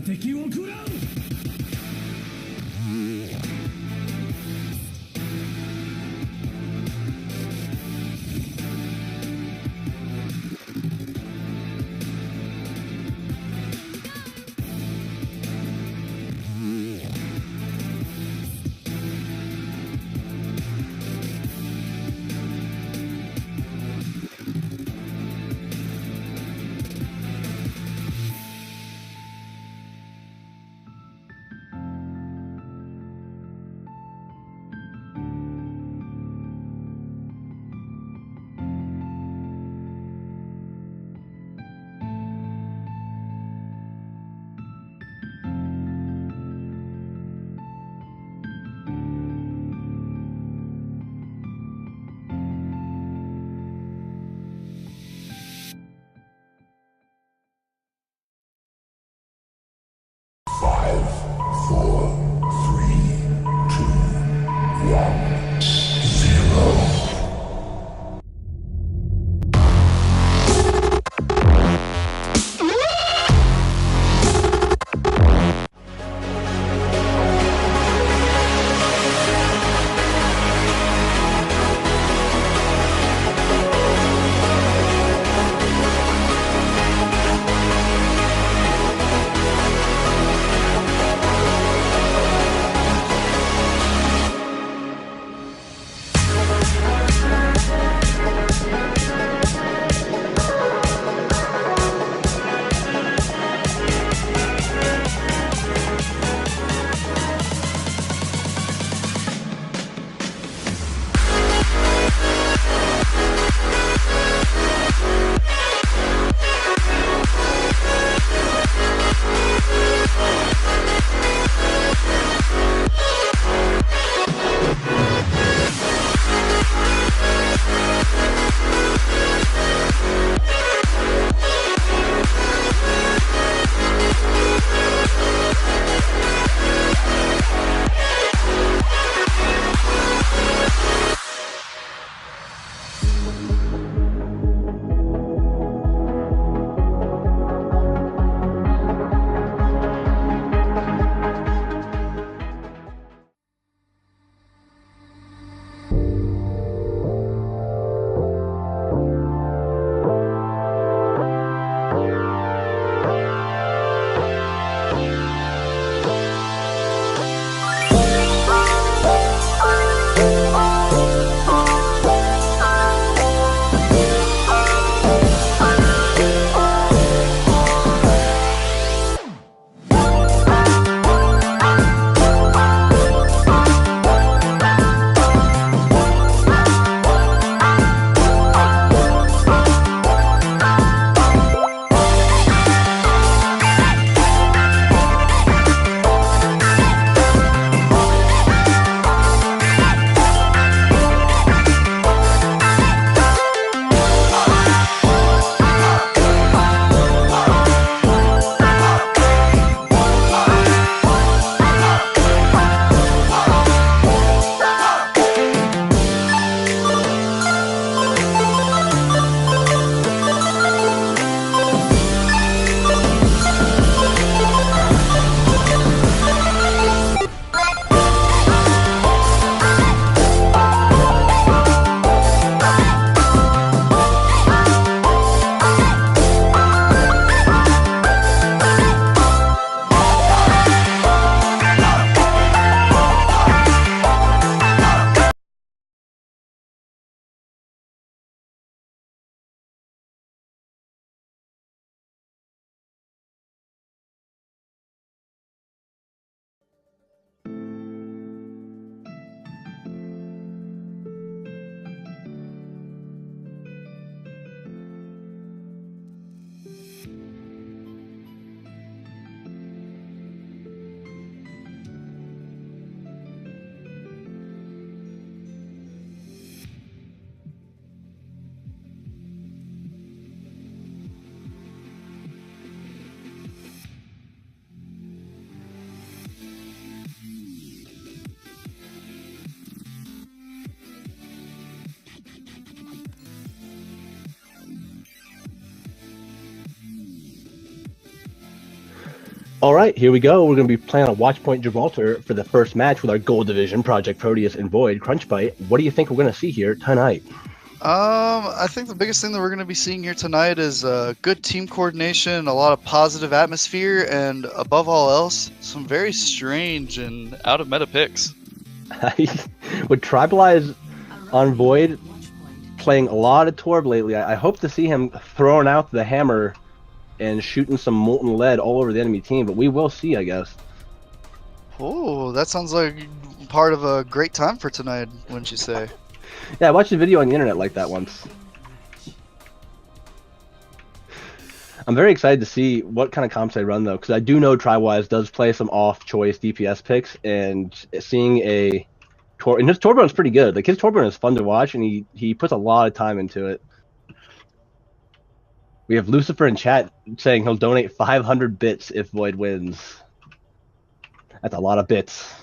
敵を食らう。Alright, here we go. We're going to be playing on Watchpoint Gibraltar for the first match with our Gold Division, Project Proteus and Void, Crunchbite. What do you think we're going to see here tonight? I think the biggest thing that we're going to be seeing here tonight is good team coordination, a lot of positive atmosphere, and above all else, some very strange and out of meta picks. With Tribalize on Void playing a lot of Torb lately, I hope to see him throwing out the hammer and shooting some molten lead all over the enemy team, but we will see, I guess. Oh, that sounds like part of a great time for tonight, wouldn't you say? Yeah, I watched a video on the internet like that once. I'm very excited to see what kind of comps they run, though, because I do know Triwise does play some off-choice DPS picks, and seeing a and his Torbjorn's pretty good. Like, his Torbjorn is fun to watch, and he puts a lot of time into it. We have Lucifer in chat saying he'll donate 500 bits if Void wins. That's a lot of bits.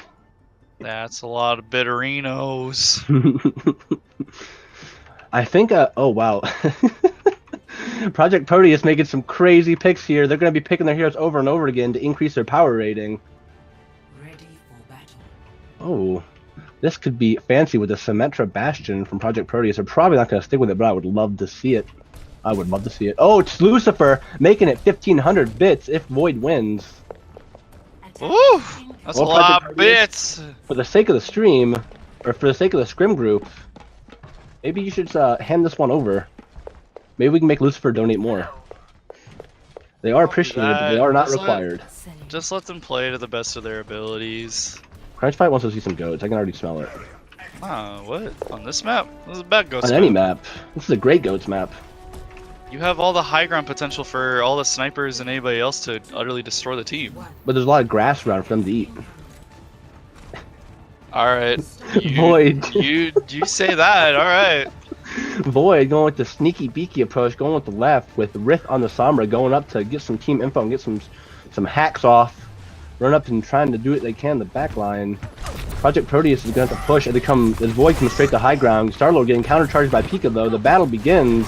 That's a lot of bitterinos. I think, oh wow. Project Proteus making some crazy picks here. They're going to be picking their heroes over and over again to increase their power rating. Ready for battle. Oh, this could be fancy with the Symmetra Bastion from Project Proteus. They're probably not going to stick with it, but I would love to see it. I would love to see it. Oh, it's Lucifer making it 1,500 bits if Void wins. Ooh, that's a lot of bits. For the sake of the stream, or for the sake of the scrim group, maybe you should hand this one over. Maybe we can make Lucifer donate more. They are appreciated, but they are not required. Just let them play to the best of their abilities. Crunchbite wants to see some goats. I can already smell it. What? On this map? This is a bad goats On any map. This is a great goats map. You have all the high ground potential for all the snipers and anybody else to utterly destroy the team. But there's a lot of grass around for them to eat. Alright. Void. You say that, alright. Void going with the sneaky beaky approach, going with the left, with Rith on the Sombra, going up to get some team info and get some hacks off. Run up and trying to do what they can in the back line. Project Proteus is going to have to push as Void comes straight to high ground. Starlord getting countercharged by Pika though. The battle begins.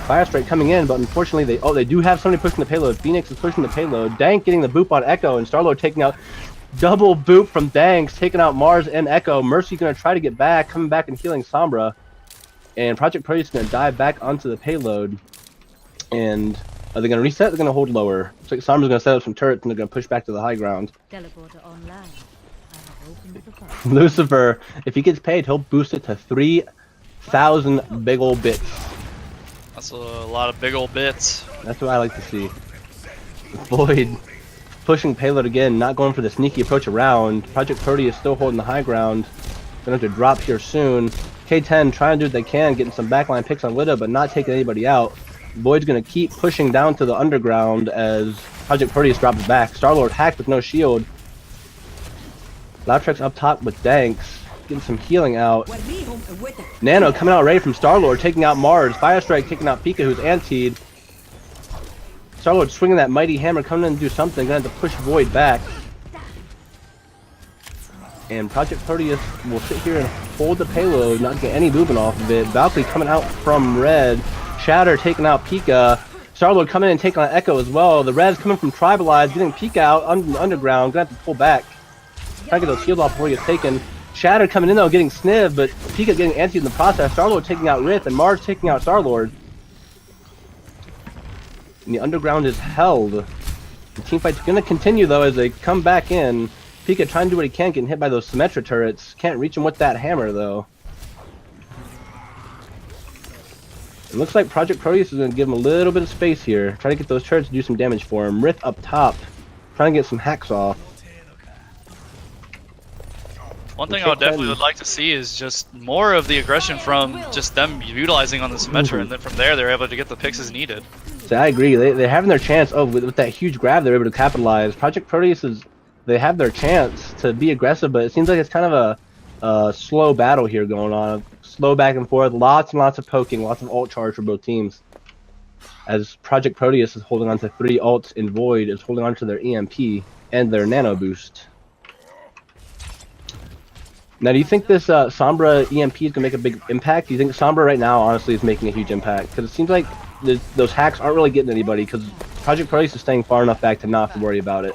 Fire Strike coming in, but unfortunately they do have somebody pushing the payload. Phoenix is pushing the payload. Dank getting the boop on Echo, and Starlord taking out double boop from Danks, taking out Mars and Echo. Mercy going to try to get back, coming back and healing Sombra. And Project Proteus is going to dive back onto the payload. And are they going to reset? They're going to hold lower. Looks like Sombra's going to set up some turrets and they're going to push back to the high ground. Teleporter online. Lucifer, if he gets paid, he'll boost it to 3,000 big ol' bits. That's a lot of big old bits. That's what I like to see. Void pushing payload again, not going for the sneaky approach around. Project Proteus still holding the high ground. Gonna have to drop here soon. K10 trying to do what they can, getting some backline picks on Widow, but not taking anybody out. Void's gonna keep pushing down to the underground as Project Proteus drops back. Starlord hacked with no shield. Loudtrek's up top with Danks, getting some healing out. Nano coming out ready from Starlord, taking out Mars. Fire Strike taking out Pika, who's antied. Starlord swinging that mighty hammer, coming in to do something. Gonna have to push Void back. And Project Proteus will sit here and hold the payload, not get any movement off of it. Valkyrie coming out from red. Shatter taking out Pika. Starlord coming in and taking on Echo as well. The red's coming from Tribalize, getting Pika out under the underground. Gonna have to pull back. Trying to get those shields off before he gets taken. Shatter coming in though, getting sniv, but Pika getting anti in the process. Starlord taking out Rith, and Mars taking out Starlord. And the underground is held. The teamfight's gonna continue though as they come back in. Pika trying to do what he can, getting hit by those Symmetra turrets. Can't reach him with that hammer though. It looks like Project Proteus is gonna give him a little bit of space here. Try to get those turrets to do some damage for him. Rith up top, trying to get some hacks off. One thing I would definitely would like to see is just more of the aggression from just them utilizing on the Symmetra, and then from there they're able to get the picks as needed. So I agree. They're having their chance. Oh, with that huge grab, they're able to capitalize. Project Proteus they have their chance to be aggressive, but it seems like it's kind of a slow battle here going on. Slow back and forth. Lots and lots of poking, lots of ult charge for both teams. As Project Proteus is holding on to 3 ults, and Void is holding on to their EMP and their nano boost. Now, do you think this Sombra EMP is going to make a big impact? Do you think Sombra right now, honestly, is making a huge impact? Because it seems like those hacks aren't really getting anybody, because Project Proteus is staying far enough back to not have to worry about it.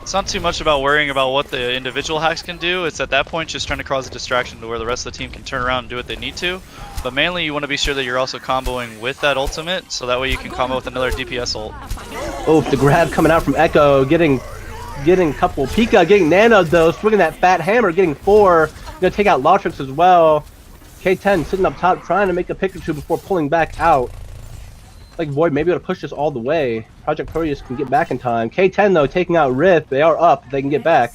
It's not too much about worrying about what the individual hacks can do. It's at that point just trying to cause a distraction to where the rest of the team can turn around and do what they need to. But mainly you want to be sure that you're also comboing with that ultimate, so that way you can combo with another DPS ult. Oh, the grab coming out from Echo, getting a couple. Pika getting nanoed though, swinging that fat hammer, getting 4. Gonna take out Lautrix as well. K10 sitting up top, trying to make a pick or two before pulling back out. Like Void may be able to push this all the way. Projekt Proteus can get back in time. K10 though taking out Rift. They are up. They can get back.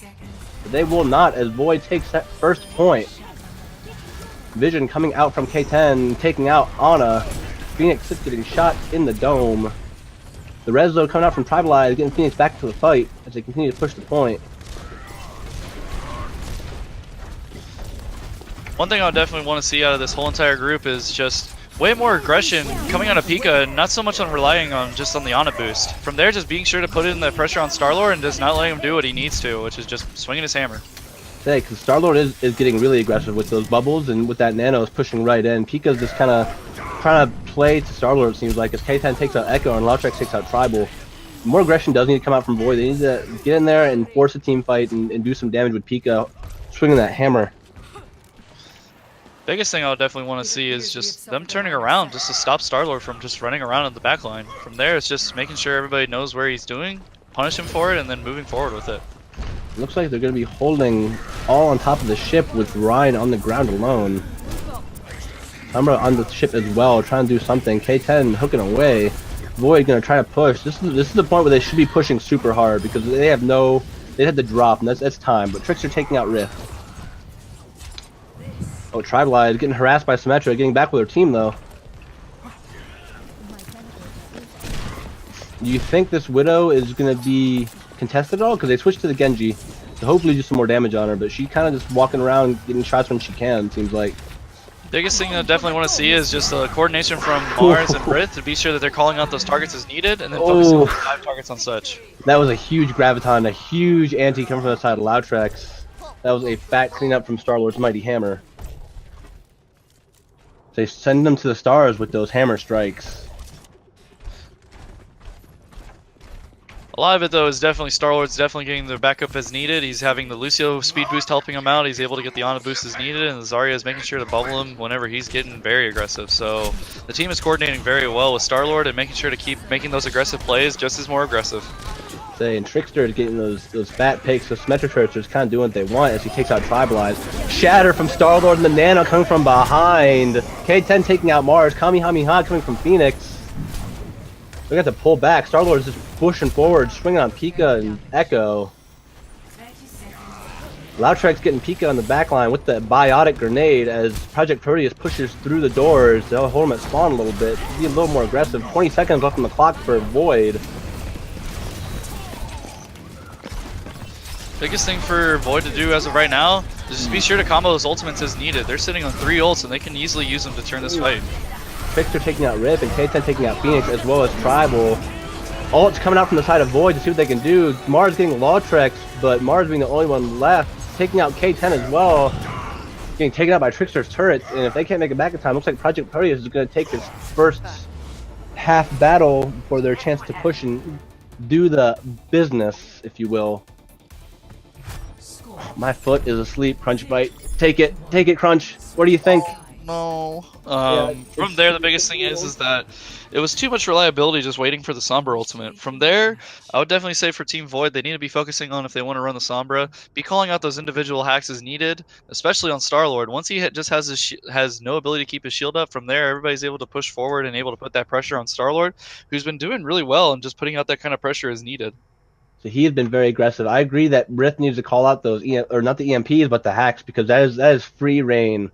But they will not as Void takes that first point. Vision coming out from K10, taking out Ana. Phoenix is getting shot in the dome. The res though coming out from Tribalize, getting Phoenix back to the fight as they continue to push the point. One thing I would definitely want to see out of this whole entire group is just way more aggression coming out of Pika, and not so much on relying on just on the Ana boost. From there, just being sure to put in the pressure on Starlord and just not letting him do what he needs to, which is just swinging his hammer. Yeah, because Starlord is getting really aggressive with those bubbles, and with that nano is pushing right in. Pika's just kind of trying to play to Starlord, it seems like, as K10 takes out Echo and Lautrix takes out Tribal. More aggression does need to come out from Void. They need to get in there and force a team fight and do some damage with Pika swinging that hammer. Biggest thing I would definitely want to see is just them turning around just to stop Starlord from just running around in the backline. From there, it's just making sure everybody knows where he's doing, punish him for it, and then moving forward with it. Looks like they're going to be holding all on top of the ship with Ryan on the ground alone. Umbra on the ship as well, trying to do something. K10 hooking away. Void going to try to push. This is the point where they should be pushing super hard because they had to drop, and that's time. But Trickster taking out Rift. Oh, Tribalize getting harassed by Symmetra, getting back with her team though. Do you think this Widow is going to be contested at all? Because they switched to the Genji. So hopefully do some more damage on her, but she kind of just walking around getting shots when she can, seems like. Biggest thing I definitely want to see is just the coordination from Mars and Brith to be sure that they're calling out those targets as needed, and then focusing on 5 targets on such. That was a huge Graviton, a huge anti coming from the side of Lautrix. That was a fat cleanup from Starlord's Mighty Hammer. They send them to the stars with those hammer strikes. A lot of it though is definitely Starlord's definitely getting the backup as needed. He's having the Lucio speed boost helping him out. He's able to get the Ana boost as needed, and Zarya is making sure to bubble him whenever he's getting very aggressive. So the team is coordinating very well with Starlord and making sure to keep making those aggressive plays just as more aggressive. And Trickster is getting those fat picks, so Symmetra is kind of doing what they want as he takes out Tribalize. Shatter from Starlord and the Nano coming from behind. K10 taking out Mars. Kamehameha coming from Phoenix. We got to pull back. Starlord is just pushing forward, swinging on Pika and Echo. Lautrix getting Pika on the backline with the biotic grenade as Projekt Proteus pushes through the doors. They'll hold him at spawn a little bit, be a little more aggressive. 20 seconds left on the clock for Void. Biggest thing for Void to do as of right now is just be sure to combo those ultimates as needed. They're sitting on 3 ults and they can easily use them to turn this fight. Trickster taking out Rip and K10 taking out Phoenix as well as Tribal. Ults coming out from the side of Void to see what they can do. Mars getting Lautrix, but Mars being the only one left. Taking out K10 as well. Getting taken out by Trickster's turrets, and if they can't make it back in time, looks like Projekt Proteus is going to take this first half battle for their chance to push and do the business, if you will. My foot is asleep, Crunch Bite. Take it, Crunch. What do you think? No. From there, the biggest thing is that it was too much reliability just waiting for the Sombra ultimate. From there, I would definitely say for Team Void, they need to be focusing on if they want to run the Sombra, be calling out those individual hacks as needed, especially on Starlord. Once he just has no ability to keep his shield up, from there, everybody's able to push forward and able to put that pressure on Starlord, who's been doing really well and just putting out that kind of pressure as needed. So he has been very aggressive. I agree that Rift needs to call out those, or not the EMPs, but the hacks, because that is free reign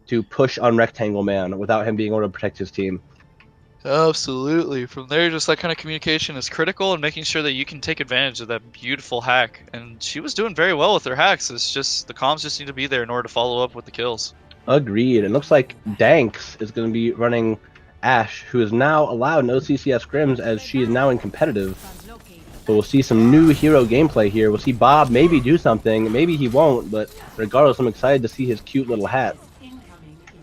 to push on Rectangle Man without him being able to protect his team. Absolutely. From there, just that kind of communication is critical and making sure that you can take advantage of that beautiful hack. And she was doing very well with her hacks. It's just the comms just need to be there in order to follow up with the kills. Agreed. It looks like Danks is going to be running Ashe, who is now allowed in OCCScrims as she is now in competitive. So we'll see some new hero gameplay here. We'll see Bob maybe do something. Maybe he won't, but regardless, I'm excited to see his cute little hat.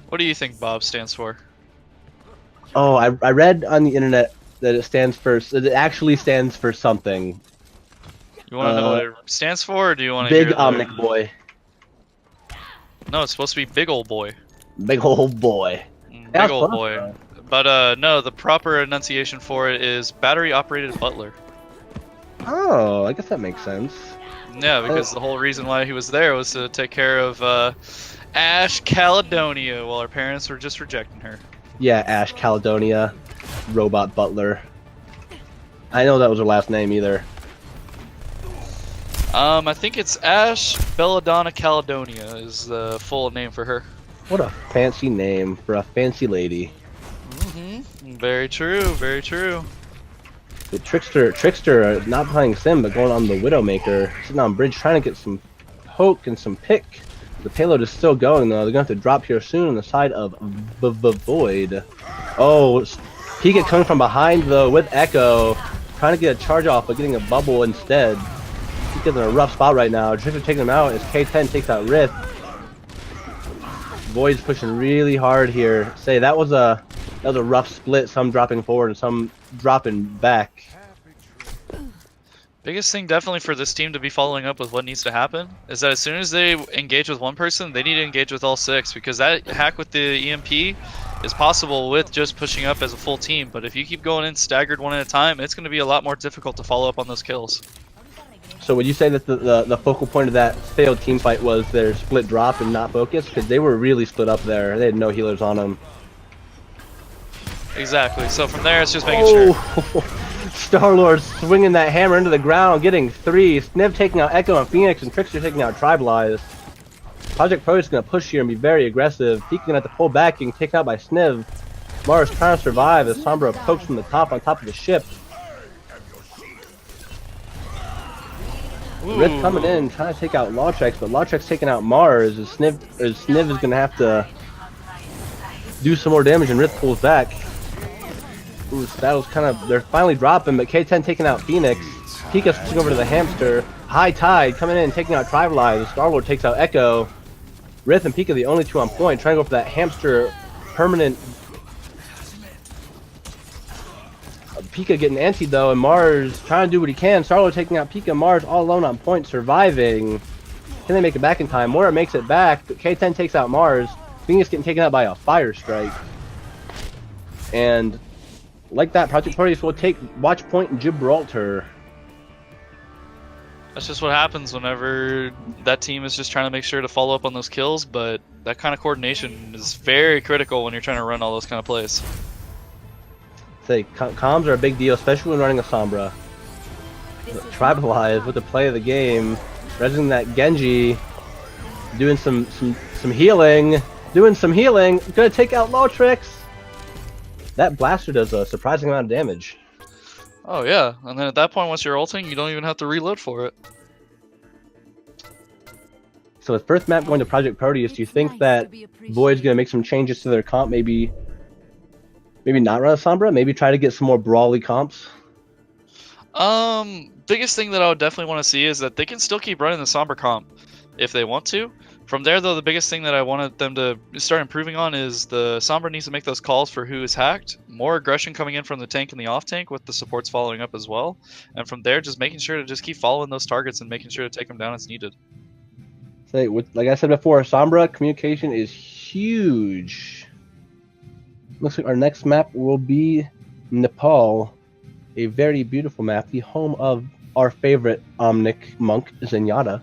What do you think Bob stands for? Oh, I read on the internet that it actually stands for something. You want to know what it stands for, or do you want to Big hear Omnic boy. No, it's supposed to be big old boy. Big old boy. Big old boy. But no, the proper enunciation for it is battery operated butler. Oh, I guess that makes sense. Yeah, because the whole reason why he was there was to take care of Ash Caledonia while her parents were just rejecting her. Yeah, Ash Caledonia, robot butler. I know that was her last name either. I think it's Ash Belladonna Caledonia is the full name for her. What a fancy name for a fancy lady. Very true, very true. The Trickster not playing Sim, but going on the Widowmaker, sitting on bridge trying to get some poke and some pick. The payload is still going though. They're going to have to drop here soon on the side of Void. Oh, Pika coming from behind though with Echo, trying to get a charge off, but getting a bubble instead. Pika's in a rough spot right now. Trickster taking him out as K10 takes out Rift. Void's pushing really hard here. Say that was a rough split. Some dropping forward and some dropping back. Biggest thing definitely for this team to be following up with what needs to happen is that as soon as they engage with one person, they need to engage with all 6, because that hack with the EMP is possible with just pushing up as a full team. But if you keep going in staggered one at a time, it's going to be a lot more difficult to follow up on those kills. So would you say that the focal point of that failed team fight was their split drop and not focus? Because they were really split up there. They had no healers on them. Exactly. So from there, it's just making sure. Star-Lord swinging that hammer into the ground, getting 3. Sniv taking out Echo and Phoenix, and Trickster taking out Tribalize. Projekt Proteus is going to push here and be very aggressive. Pika going to have to pull back, getting taken out by Sniv. Mars trying to survive as Sombra pokes from the top on top of the ship. Rift coming in, trying to take out Lawtrex, but Lawtrex taking out Mars as Sniv is going to have to do some more damage, and Rift pulls back. Ooh, that was kind of, they're finally dropping, but K10 taking out Phoenix. Pika switching over to the Hamster. High Tide coming in, taking out Tribalize. Star-Lord takes out Echo. Rift and Pika the only 2 on point, trying to go for that Hamster permanent. Pika getting anti though, and Mars trying to do what he can. Star-Lord taking out Pika, Mars all alone on point, surviving. Can they make it back in time? Moira makes it back, but K10 takes out Mars. Phoenix getting taken out by a Fire Strike. And like that, Projekt Proteus will take watch point in Gibraltar. That's just what happens whenever that team is just trying to make sure to follow up on those kills, but that kind of coordination is very critical when you're trying to run all those kind of plays. Say, comms are a big deal, especially when running a Sombra. Tribalize with the play of the game, resing that Genji, doing some healing, gonna take out Lawtrex. That blaster does a surprising amount of damage. Oh yeah, and then at that point, once you're ulting, you don't even have to reload for it. So with first map going to Projekt Proteus, do you think that Void's gonna make some changes to their comp? Maybe not run a Sombra. Maybe try to get some more brawly comps. Biggest thing that I would definitely want to see is that they can still keep running the Sombra comp if they want to. From there, though, the biggest thing that I wanted them to start improving on is the Sombra needs to make those calls for who is hacked. More aggression coming in from the tank and the off tank with the supports following up as well. And from there, just making sure to just keep following those targets and making sure to take them down as needed. Say, like I said before, Sombra communication is huge. Looks like our next map will be Nepal. A very beautiful map, the home of our favorite Omnic monk, Zenyatta.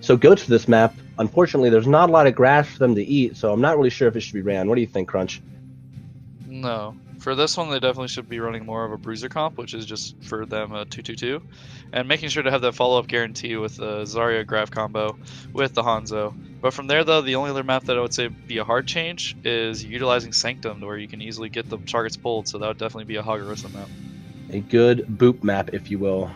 So goats for this map, unfortunately there's not a lot of grass for them to eat, so I'm not really sure if it should be ran. What do you think, Crunch? No. For this one, they definitely should be running more of a bruiser comp, which is just for them a 2-2-2. And making sure to have that follow-up guarantee with the Zarya Graf combo with the Hanzo. But from there, though, the only other map that I would say be a hard change is utilizing Sanctum, where you can easily get the targets pulled, so that would definitely be a Hogwarts map. A good boop map, if you will.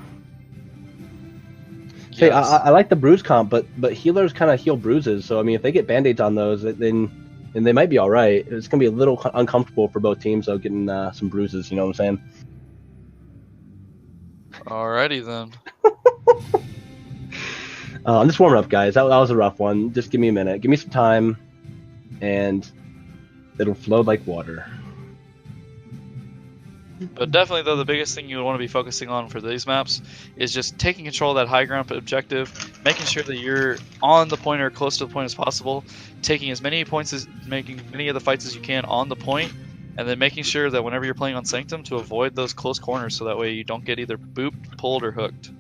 Yes. Hey, I like the bruise comp, but healers kind of heal bruises, so I mean, if they get band-aids on those, then they might be alright. It's going to be a little uncomfortable for both teams, though, getting some bruises, you know what I'm saying? Alrighty, then. I'm just warming up, guys. That was a rough one. Just give me a minute. Give me some time, and it'll flow like water. But definitely, though, the biggest thing you would want to be focusing on for these maps is just taking control of that high ground objective, making sure that you're on the point or close to the point as possible, taking as many points as making many of the fights as you can on the point, and then making sure that whenever you're playing on Sanctum to avoid those close corners, so that way you don't get either booped, pulled, or hooked.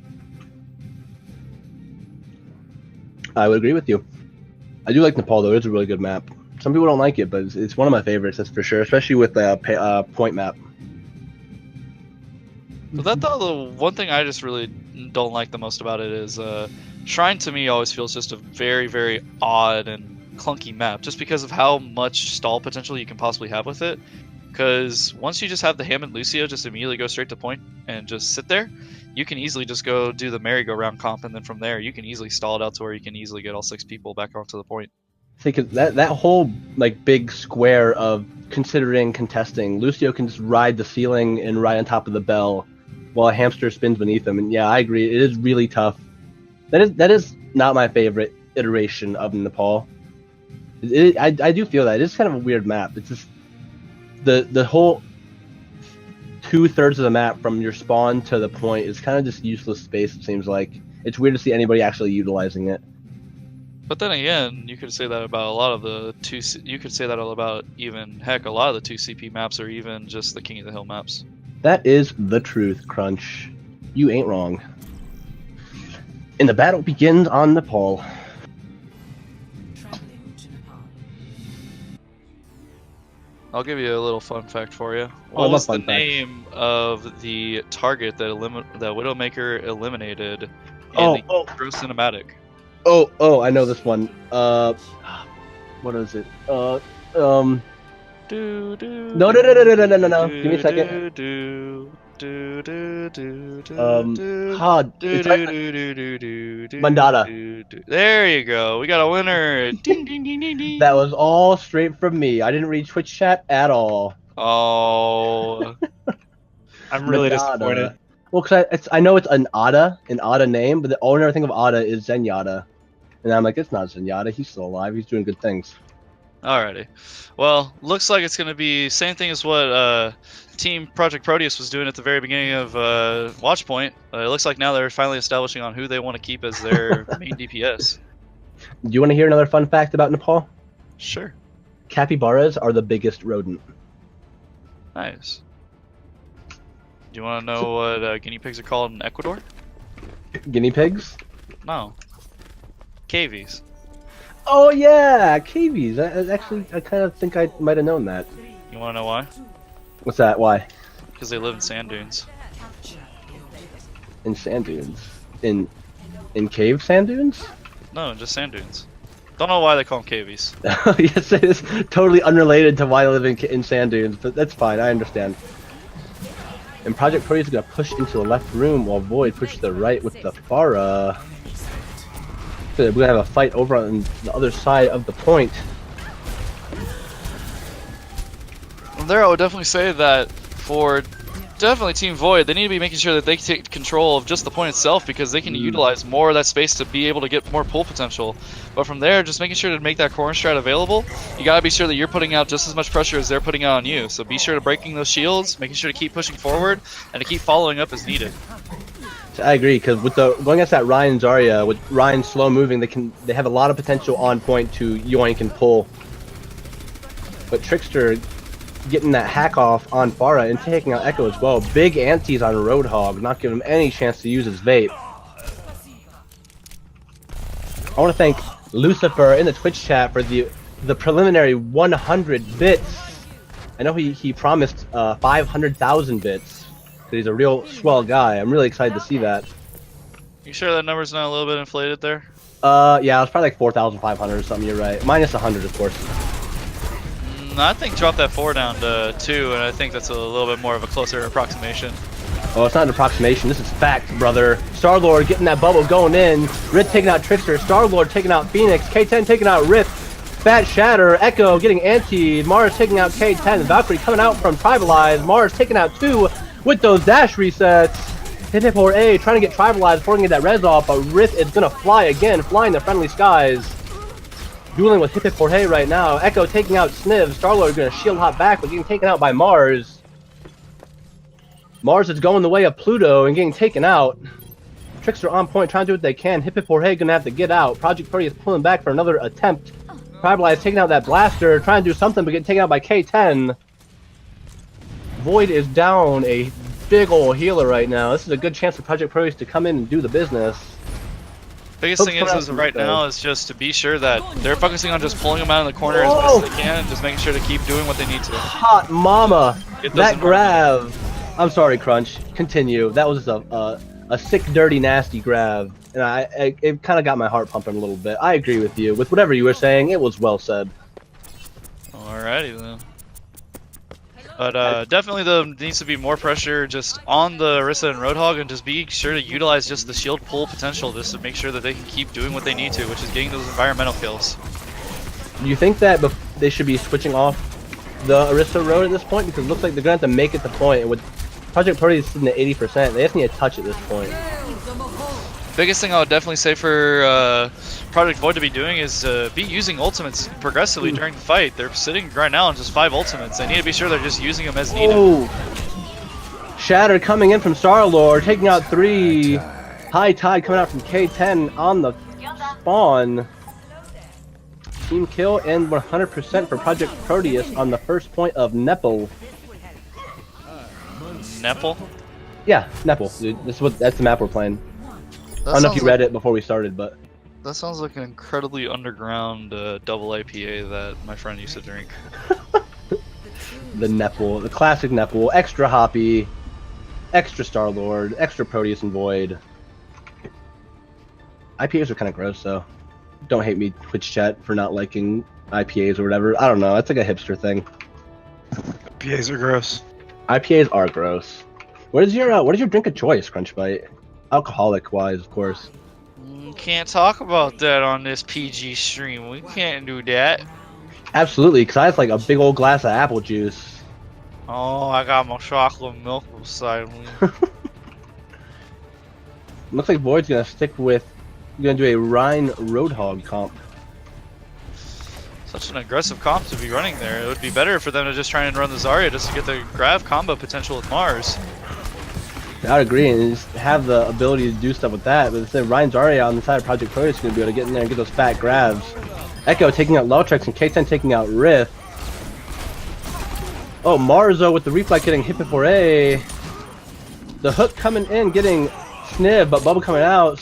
I would agree with you. I do like Nepal though. It's a really good map. Some people don't like it, but it's one of my favorites. That's for sure. Especially with the point map. So that though, the one thing I just really don't like the most about it is Shrine to me always feels just a very, very odd and clunky map, just because of how much stall potential you can possibly have with it. Because once you just have the Hammond Lucio just immediately go straight to point and just sit there, you can easily just go do the merry-go-round comp, and then from there you can easily stall it out to where you can easily get all 6 people back onto the point. See, cause that whole like big square of considering contesting, Lucio can just ride the ceiling and ride on top of the bell, while a hamster spins beneath him. And yeah, I agree. It is really tough. That is not my favorite iteration of Nepal. I do feel that it's kind of a weird map. It's just the whole 2/3 of the map from your spawn to the point is kind of just useless space. It seems like it's weird to see anybody actually utilizing it. But then again, you could say that about a lot of the you could say that about even heck a lot of the 2CP maps, or even just the King of the Hill maps. That is the truth, Crunch. You ain't wrong. And the battle begins on Nepal. Traveling to Nepal. I'll give you a little fun fact for you. Oh, What was the fun fact. name of the target that that Widowmaker eliminated in Oh, the oh. intro cinematic? Oh, I know this one. What is it? No. No. Give me a second. Mandata. There you go. We got a winner. Ding, ding, ding, ding, ding. That was all straight from me. I didn't read Twitch chat at all. Oh. I'm really Mandata. disappointed. Well, because I know it's an Ada name, but the only other thing of Ada is Zenyatta. And I'm like, it's not Zenyatta. He's still alive. He's doing good things. Alrighty. Well, looks like it's going to be same thing as what Team Project Proteus was doing at the very beginning of Watchpoint. It looks like now they're finally establishing on who they want to keep as their main DPS. Do you want to hear another fun fact about Nepal? Sure. Capybaras are the biggest rodent. Nice. Do you want to know what guinea pigs are called in Ecuador? Guinea pigs? No. Cavies. Oh yeah, cavies. I kind of think I might have known that. You want to know why? What's that? Why? Because they live in sand dunes. Capture the objective. In sand dunes. In cave sand dunes? No, just sand dunes. Don't know why they call them cavies. Yes, it is totally unrelated to why I live in sand dunes, but that's fine. I understand. And Project Proteus is gonna push into the left room while Void pushes to the right with the Pharah. We're gonna have a fight over on the other side of the point. Well, there I would definitely say that for definitely Team Void, they need to be making sure that they take control of just the point itself, because they can utilize more of that space to be able to get more pull potential. But from there, just making sure to make that corner strat available, you gotta be sure that you're putting out just as much pressure as they're putting out on you. So be sure to breaking those shields, making sure to keep pushing forward, and to keep following up as needed. I agree, because with the going against that Ryan Zarya, with Ryan slow moving, they have a lot of potential on point to yoink and pull. But Trickster getting that hack off on Pharah and taking out Echo as well. Big antis on Roadhog, not giving him any chance to use his vape. I want to thank Lucifer in the Twitch chat for the preliminary 100 bits. I know he promised 500,000 bits. He's a real swell guy. I'm really excited to see that. You sure that number's not a little bit inflated there? Yeah, it's probably like 4,500 or something. You're right. Minus 100, of course. I think drop that 4 down to 2, and I think that's a little bit more of a closer approximation. Oh, it's not an approximation. This is fact, brother. Star-Lord getting that bubble going in. Rith taking out Trickster. Star-Lord taking out Phoenix. K10 taking out Rith. Fat Shatter. Echo getting anti. Mars taking out K10. Valkyrie coming out from Tribalize. Mars taking out 2 with those dash resets. Hip or A trying to get Tribalized before he can get that res off, but Rith is going to fly again, flying the friendly skies. Dueling with Hip Jorge right now. Echo taking out Sniv. Star-Lord going to shield hop back, but getting taken out by Mars. Mars is going the way of Pluto and getting taken out. Trickster on point, trying to do what they can. Hip Jorge gonna have to get out. Project Proteus pulling back for another attempt. Tribalize taking out that blaster, trying to do something, but getting taken out by K10. Void is down a big ol' healer right now. This is a good chance for Project Proteus to come in and do the business. Biggest thing is right now is just to be sure that they're focusing on just pulling them out in the corner as best as they can, and just making sure to keep doing what they need to. Hot mama! That grab! I'm sorry, Crunch. Continue. That was a sick, dirty, nasty grab. And it kind of got my heart pumping a little bit. I agree with you. With whatever you were saying, it was well said. Alrighty then. But definitely there needs to be more pressure just on the Orisa and Roadhog, and just be sure to utilize just the shield pull potential just to make sure that they can keep doing what they need to, which is getting those environmental kills. Do you think that they should be switching off the Orisa Road at this point? Because it looks like they're going to have to make it the point. And with Project Proteus sitting at 80%, they just need a touch at this point. Biggest thing I would definitely say for Project Void to be doing is be using ultimates progressively during the fight. They're sitting right now on just 5 ultimates. They need to be sure they're just using them as needed. Oh. Shatter coming in from Star-Lord, taking out 3. High Tide coming out from K10 on the spawn. Team kill and 100% for Project Proteus on the first point of Nepal. Nepal? Yeah, Nepal, dude. That's the map we're playing. I don't know if you read it before we started, but... That sounds like an incredibly underground double IPA that my friend used to drink. The Nepal, the classic Nepal, extra hoppy, extra Star-Lord, extra Proteus and Void. IPAs are kind of gross, though. Don't hate me, Twitch chat, for not liking IPAs or whatever. I don't know, that's like a hipster thing. IPAs are gross. IPAs are gross. What is your drink of choice, Crunchbite? Alcoholic-wise, of course. Can't talk about that on this PG stream. We can't do that. Absolutely, because I have like a big old glass of apple juice. Oh, I got my chocolate milk beside me. Looks like Void's gonna stick with... gonna do a Rhine Roadhog comp. Such an aggressive comp to be running there. It would be better for them to just try and run the Zarya just to get the grab combo potential with Mars. I would agree, and just have the ability to do stuff with that. But instead, Ryan Zarya on the side of Project Proteus is going to be able to get in there and get those fat grabs. Echo taking out Lotrex and K10 taking out Rift. Oh, Marzo with the reflect getting hit before A. The hook coming in, getting Sniv, but Bubble coming out.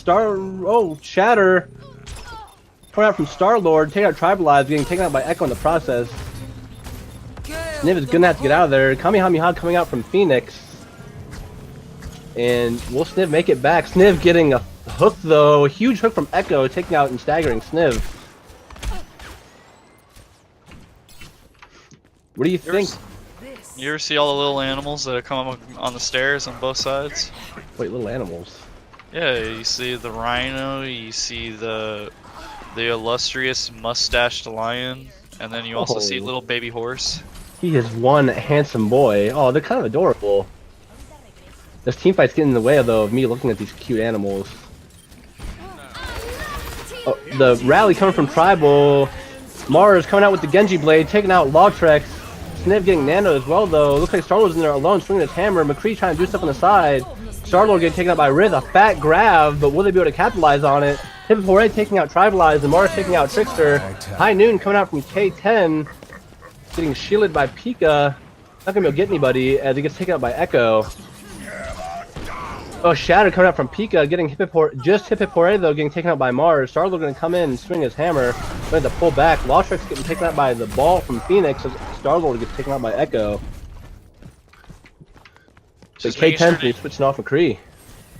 Shatter. Coming out from Star-Lord, taking out Tribalize, getting taken out by Echo in the process. Sniv is going to have to get out of there. Kamehameha coming out from Phoenix. And will Sniv make it back? Sniv getting a hook though. A huge hook from Echo, taking out and staggering Sniv. What do you think? You ever see all the little animals that come up on the stairs on both sides? Wait, little animals? Yeah, you see the rhino, you see the illustrious mustached lion, and then you also see little baby horse. He is one handsome boy. Oh, they're kind of adorable. This teamfight's getting in the way, though, of me looking at these cute animals. Oh, the rally coming from Tribal. Mars coming out with the Genji Blade, taking out Logtrex. Sniv getting nano as well, though. Looks like Star-Lord's in there alone, swinging his hammer. McCree trying to do stuff on the side. Star-Lord getting taken out by Riz, a fat grab, but will they be able to capitalize on it? Hippopore taking out Tribalize, and Mars taking out Trickster. High Noon coming out from K10, getting shielded by Pika. Not gonna be able to get anybody as he gets taken out by Echo. Oh, Shatter coming out from Pika, getting Hippopore though, getting taken out by Mars. Star-Lord gonna come in and swing his hammer, going to pull back. Lostrex getting taken out by the ball from Phoenix as Star-Lord gets taken out by Echo. So K10 sure switching off McCree.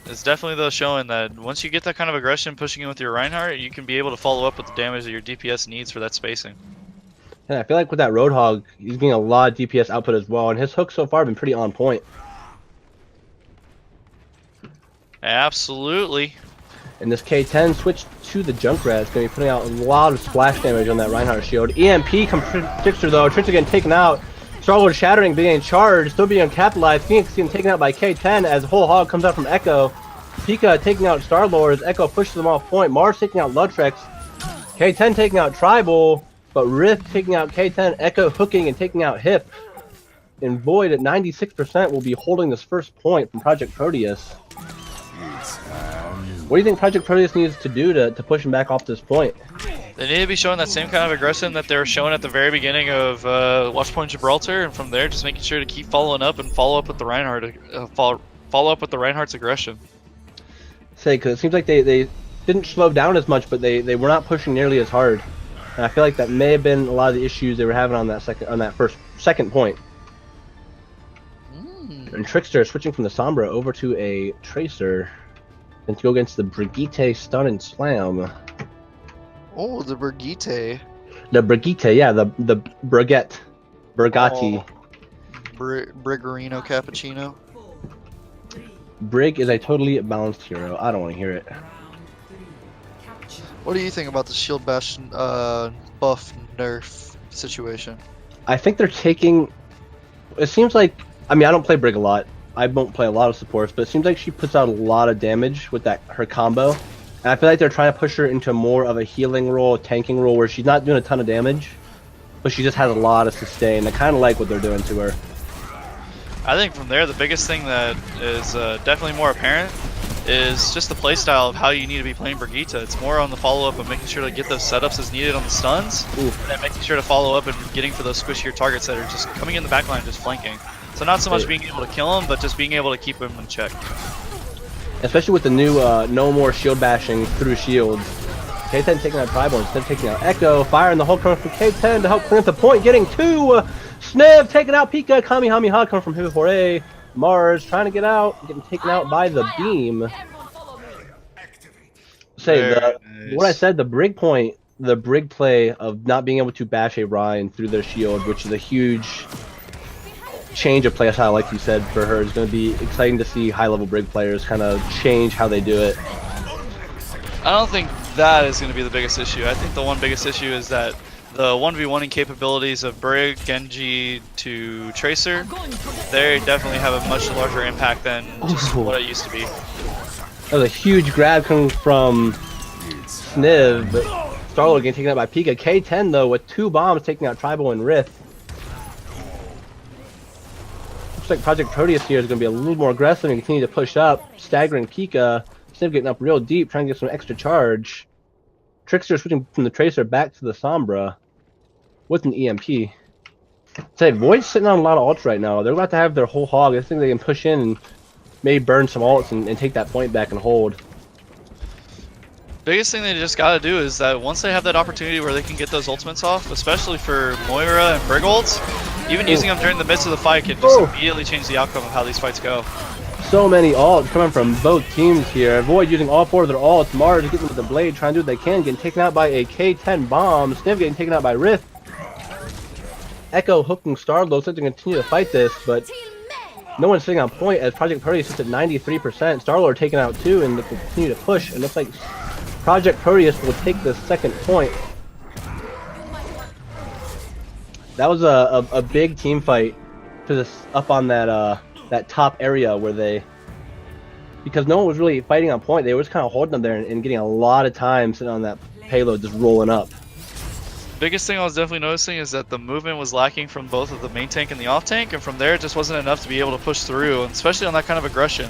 It's definitely though showing that once you get that kind of aggression pushing in with your Reinhardt, you can be able to follow up with the damage that your DPS needs for that spacing. Yeah, I feel like with that Roadhog, he's getting a lot of DPS output as well, and his hooks so far have been pretty on point. Absolutely. And this K10 switch to the Junkrat is going to be putting out a lot of splash damage on that Reinhardt shield. EMP comes Trickster though. Trickster getting taken out. Star-Lord shattering, being charged, still being capitalized. Phoenix getting taken out by K10 as Whole Hog comes out from Echo. Pika taking out Star-Lord as Echo pushes them off point. Mars taking out Lutrex. K10 taking out Tribal, but Rift taking out K10. Echo hooking and taking out Hip. And Void at 96% will be holding this first point from Project Proteus. What do you think Project Proteus needs to do to push him back off this point? They need to be showing that same kind of aggression that they were showing at the very beginning of Watchpoint Gibraltar, and from there, just making sure to keep following up and follow up with the Reinhardt, follow up with the Reinhardt's aggression. Say, because it seems like they didn't slow down as much, but they were not pushing nearly as hard. And I feel like that may have been a lot of the issues they were having on that second point. And Trickster switching from the Sombra over to a Tracer, and to go against the Brigitte Stun and Slam. Oh, the Brigitte. The Brigitte, yeah, the Brigatti. Oh. Briggerino Cappuccino. Brig is a totally balanced hero. I don't want to hear it. What do you think about the Shield Bash buff nerf situation? I think they're taking... It seems like... I mean, I don't play Brig a lot. I won't play a lot of supports, but it seems like she puts out a lot of damage with her combo. And I feel like they're trying to push her into more of a healing role, tanking role, where she's not doing a ton of damage, but she just has a lot of sustain. I kind of like what they're doing to her. I think from there, the biggest thing that is definitely more apparent is just the playstyle of how you need to be playing Brigitte. It's more on the follow-up of making sure to get those setups as needed on the stuns, and then making sure to follow up and getting for those squishier targets that are just coming in the backline, just flanking. So not so much being able to kill them, but just being able to keep them in check. Especially with the new no more shield bashing through shields. K10 taking out Tribal instead of taking out Echo. Firing the whole coming from K10 to help clean up the point. Getting two. Sniv taking out Pika. Kamehameha coming from Hore. Mars trying to get out. Getting taken out by the beam. What I said, the Brig point, the Brig play of not being able to bash a Ryan through their shield, which is a huge change of playstyle, like you said, for her. It's going to be exciting to see high-level Brig players kind of change how they do it. I don't think that is going to be the biggest issue. I think the one biggest issue is that the 1v1ing capabilities of Brig, Genji to Tracer, they definitely have a much larger impact than just what it used to be. That was a huge grab coming from Sniv, but Starlord getting taken out by Pika. K10 though with two bombs taking out Tribal and Rift. Looks like Project Proteus here is going to be a little more aggressive and continue to push up, staggering Pika. Sniv getting up real deep, trying to get some extra charge. Trickster switching from the Tracer back to the Sombra with an EMP. Say, Void's sitting on a lot of ults right now. They're about to have their whole hog. I think they can push in and maybe burn some ults and take that point back and hold. Biggest thing they just gotta do is that once they have that opportunity where they can get those ultimates off, especially for Moira and Brig ults, even using them during the midst of the fight can just immediately change the outcome of how these fights go. So many ults coming from both teams here. Void using all four of their ults. Mars getting with the blade, trying to do what they can, getting taken out by a K10 bomb. Sniv getting taken out by Rift. Echo hooking Starlord looks like to continue to fight this, but no one's sitting on point as Project Proteus sits at 93%. Starlord taking out two and they continue to push. It looks like Project Proteus will take the second point. That was a big team fight to this up on that that top area where because no one was really fighting on point. They were just kind of holding them there and getting a lot of time sitting on that payload just rolling up. Biggest thing I was definitely noticing is that the movement was lacking from both of the main tank and the off tank, and from there it just wasn't enough to be able to push through, and especially on that kind of aggression.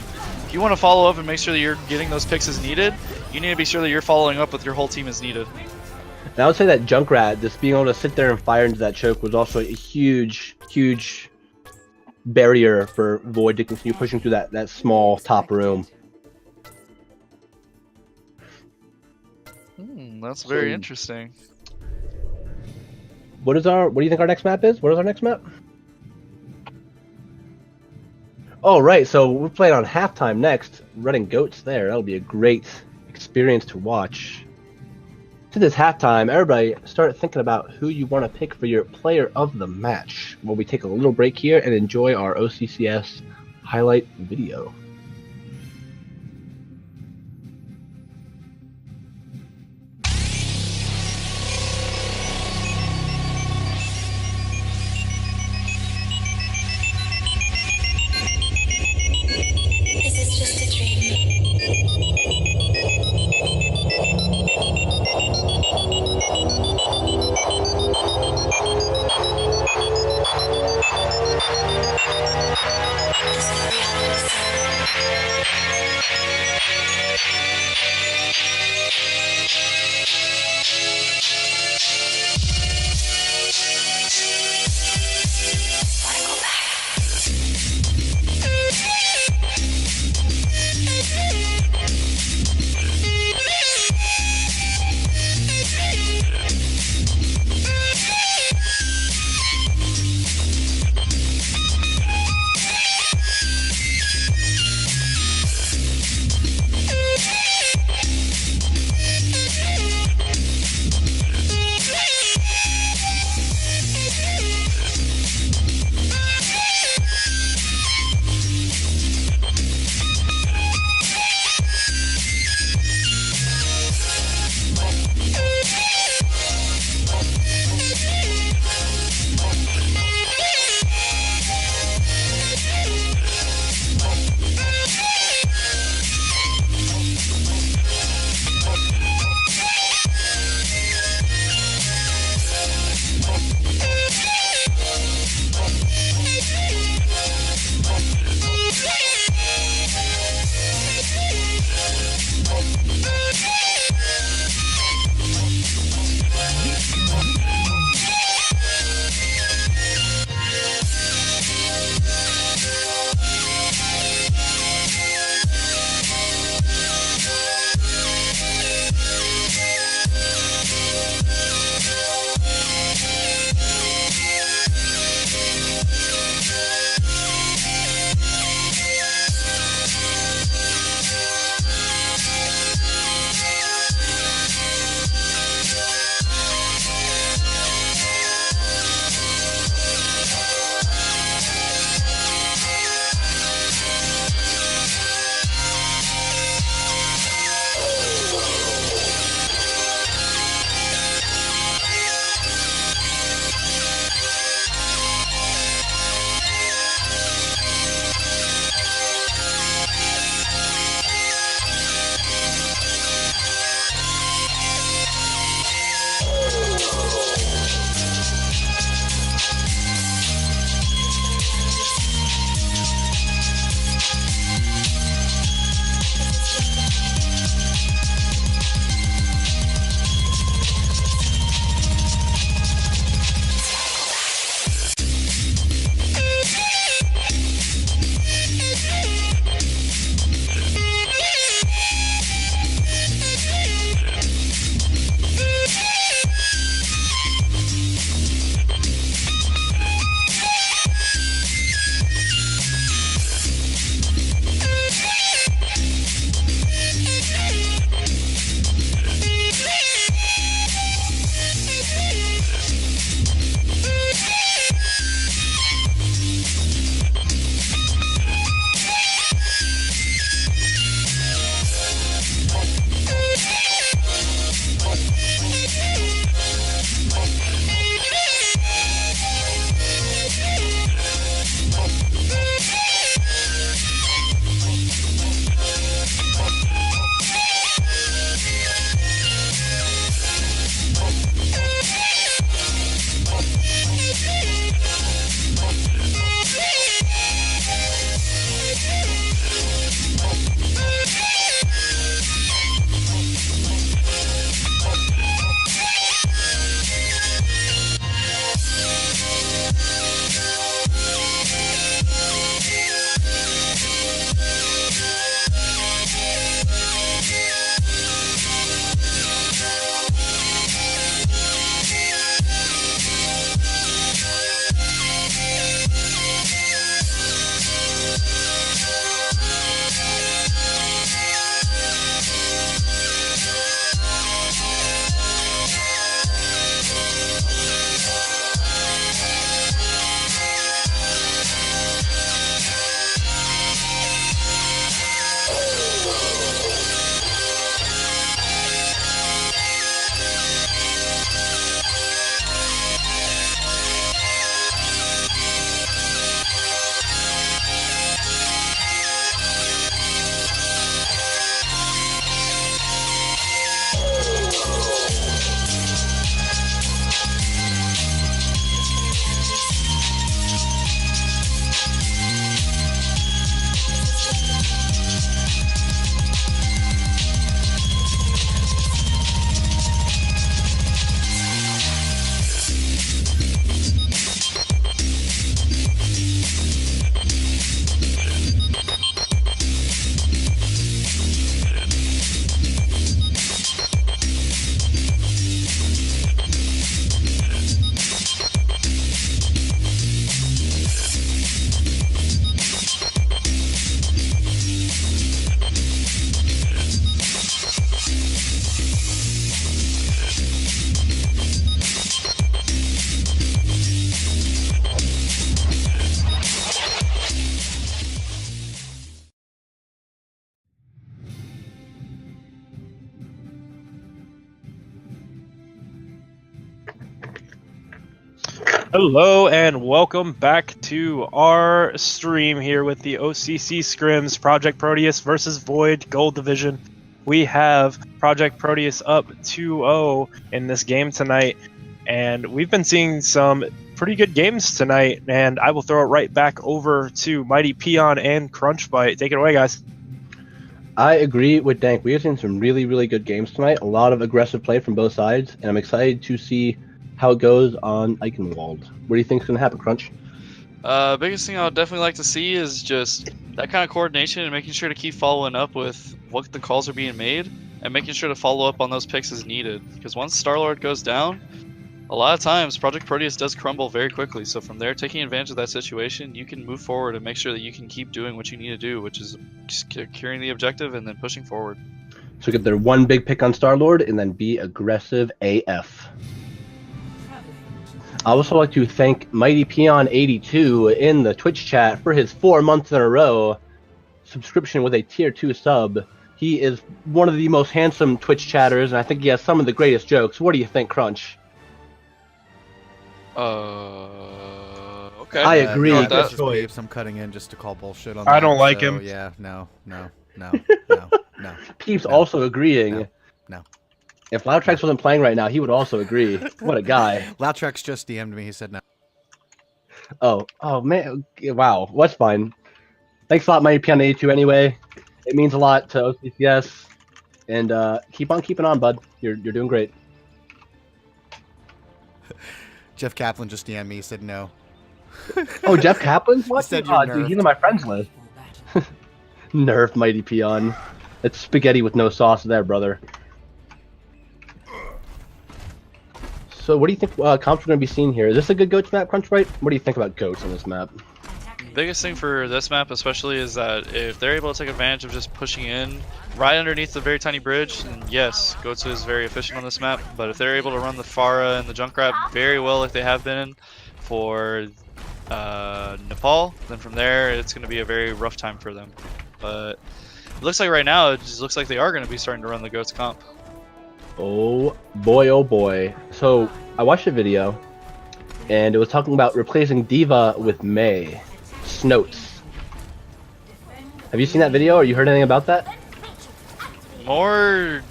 If you want to follow up and make sure that you're getting those picks as needed, you need to be sure that you're following up with your whole team as needed. And I would say that Junkrat, just being able to sit there and fire into that choke, was also a huge barrier for Void to continue pushing through that small top room. That's very interesting. What do you think our next map is? What is our next map? Oh, right. So we're playing on halftime next, running goats there. That'll be a great experience to watch. To this halftime, everybody start thinking about who you want to pick for your player of the match. While we take a little break here and enjoy our OCCS highlight video. Is this just a dream? Hello and welcome back to our stream here with the OCCScrims Project Proteus versus Void Gold Division. We have Project Proteus up 2-0 in this game tonight, and we've been seeing some pretty good games tonight, and I will throw it right back over to Mighty Peon and Crunchbite. Take it away, guys. I agree with Dank. We have seen some really, really good games tonight. A lot of aggressive play from both sides, and I'm excited to see how it goes on Eichenwald. What do you think is going to happen, Crunch? Biggest thing I would definitely like to see is just that kind of coordination and making sure to keep following up with what the calls are being made and making sure to follow up on those picks as needed. Because once Star-Lord goes down, a lot of times Project Proteus does crumble very quickly. So from there, taking advantage of that situation, you can move forward and make sure that you can keep doing what you need to do, which is just securing the objective and then pushing forward. So get their one big pick on Star-Lord and then be aggressive AF. I would also like to thank Mighty Peon 82 in the Twitch chat for his 4 months in a row subscription with a tier 2 sub. He is one of the most handsome Twitch chatters, and I think he has some of the greatest jokes. What do you think, Crunch? Okay. I agree. Go Yeah, with that's that. just Peeps. I'm cutting in just to call bullshit on I that, don't like so, him. Yeah, no. Peeps No. also agreeing. No. If Loudtrax wasn't playing right now, he would also agree. What a guy. Loudtrax just DM'd me. He said no. Oh man, wow. Well, that's fine. Thanks a lot, Mighty Peon 82 anyway. It means a lot to OCCS. And keep on keeping on, bud. You're doing great. Jeff Kaplan just DM'd me. He said no. Oh, Jeff Kaplan? What? said you're Oh, dude, he's on my friends list. Nerf, Mighty Peon. It's spaghetti with no sauce there, brother. So what do you think comps are going to be seen here? Is this a good goats map, Crunchbite? What do you think about goats on this map? Biggest thing for this map especially is that if they're able to take advantage of just pushing in right underneath the very tiny bridge, then yes, Goatsu is very efficient on this map, but if they're able to run the Pharah and the Junkrat very well like they have been for Nepal, then from there it's going to be a very rough time for them. But it looks like right now it just looks like they are going to be starting to run the Goats comp. Oh boy. So I watched a video and it was talking about replacing Diva with Mei. Snotes. Have you seen that video or you heard anything about that? More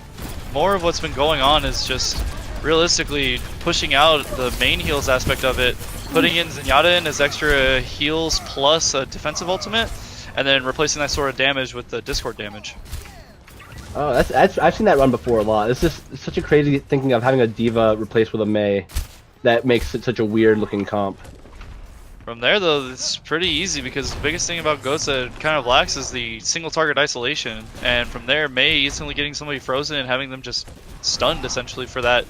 of what's been going on is just realistically pushing out the main heals aspect of it, putting in Zenyatta in as extra heals plus a defensive ultimate, and then replacing that sort of damage with the Discord damage. Oh, that's I've seen that run before a lot. It's just such a crazy thinking of having a Diva replaced with a Mei. That makes it such a weird looking comp. From there though, it's pretty easy because the biggest thing about Ghost that it kind of lacks is the single target isolation, and from there Mei instantly getting somebody frozen and having them just stunned essentially for that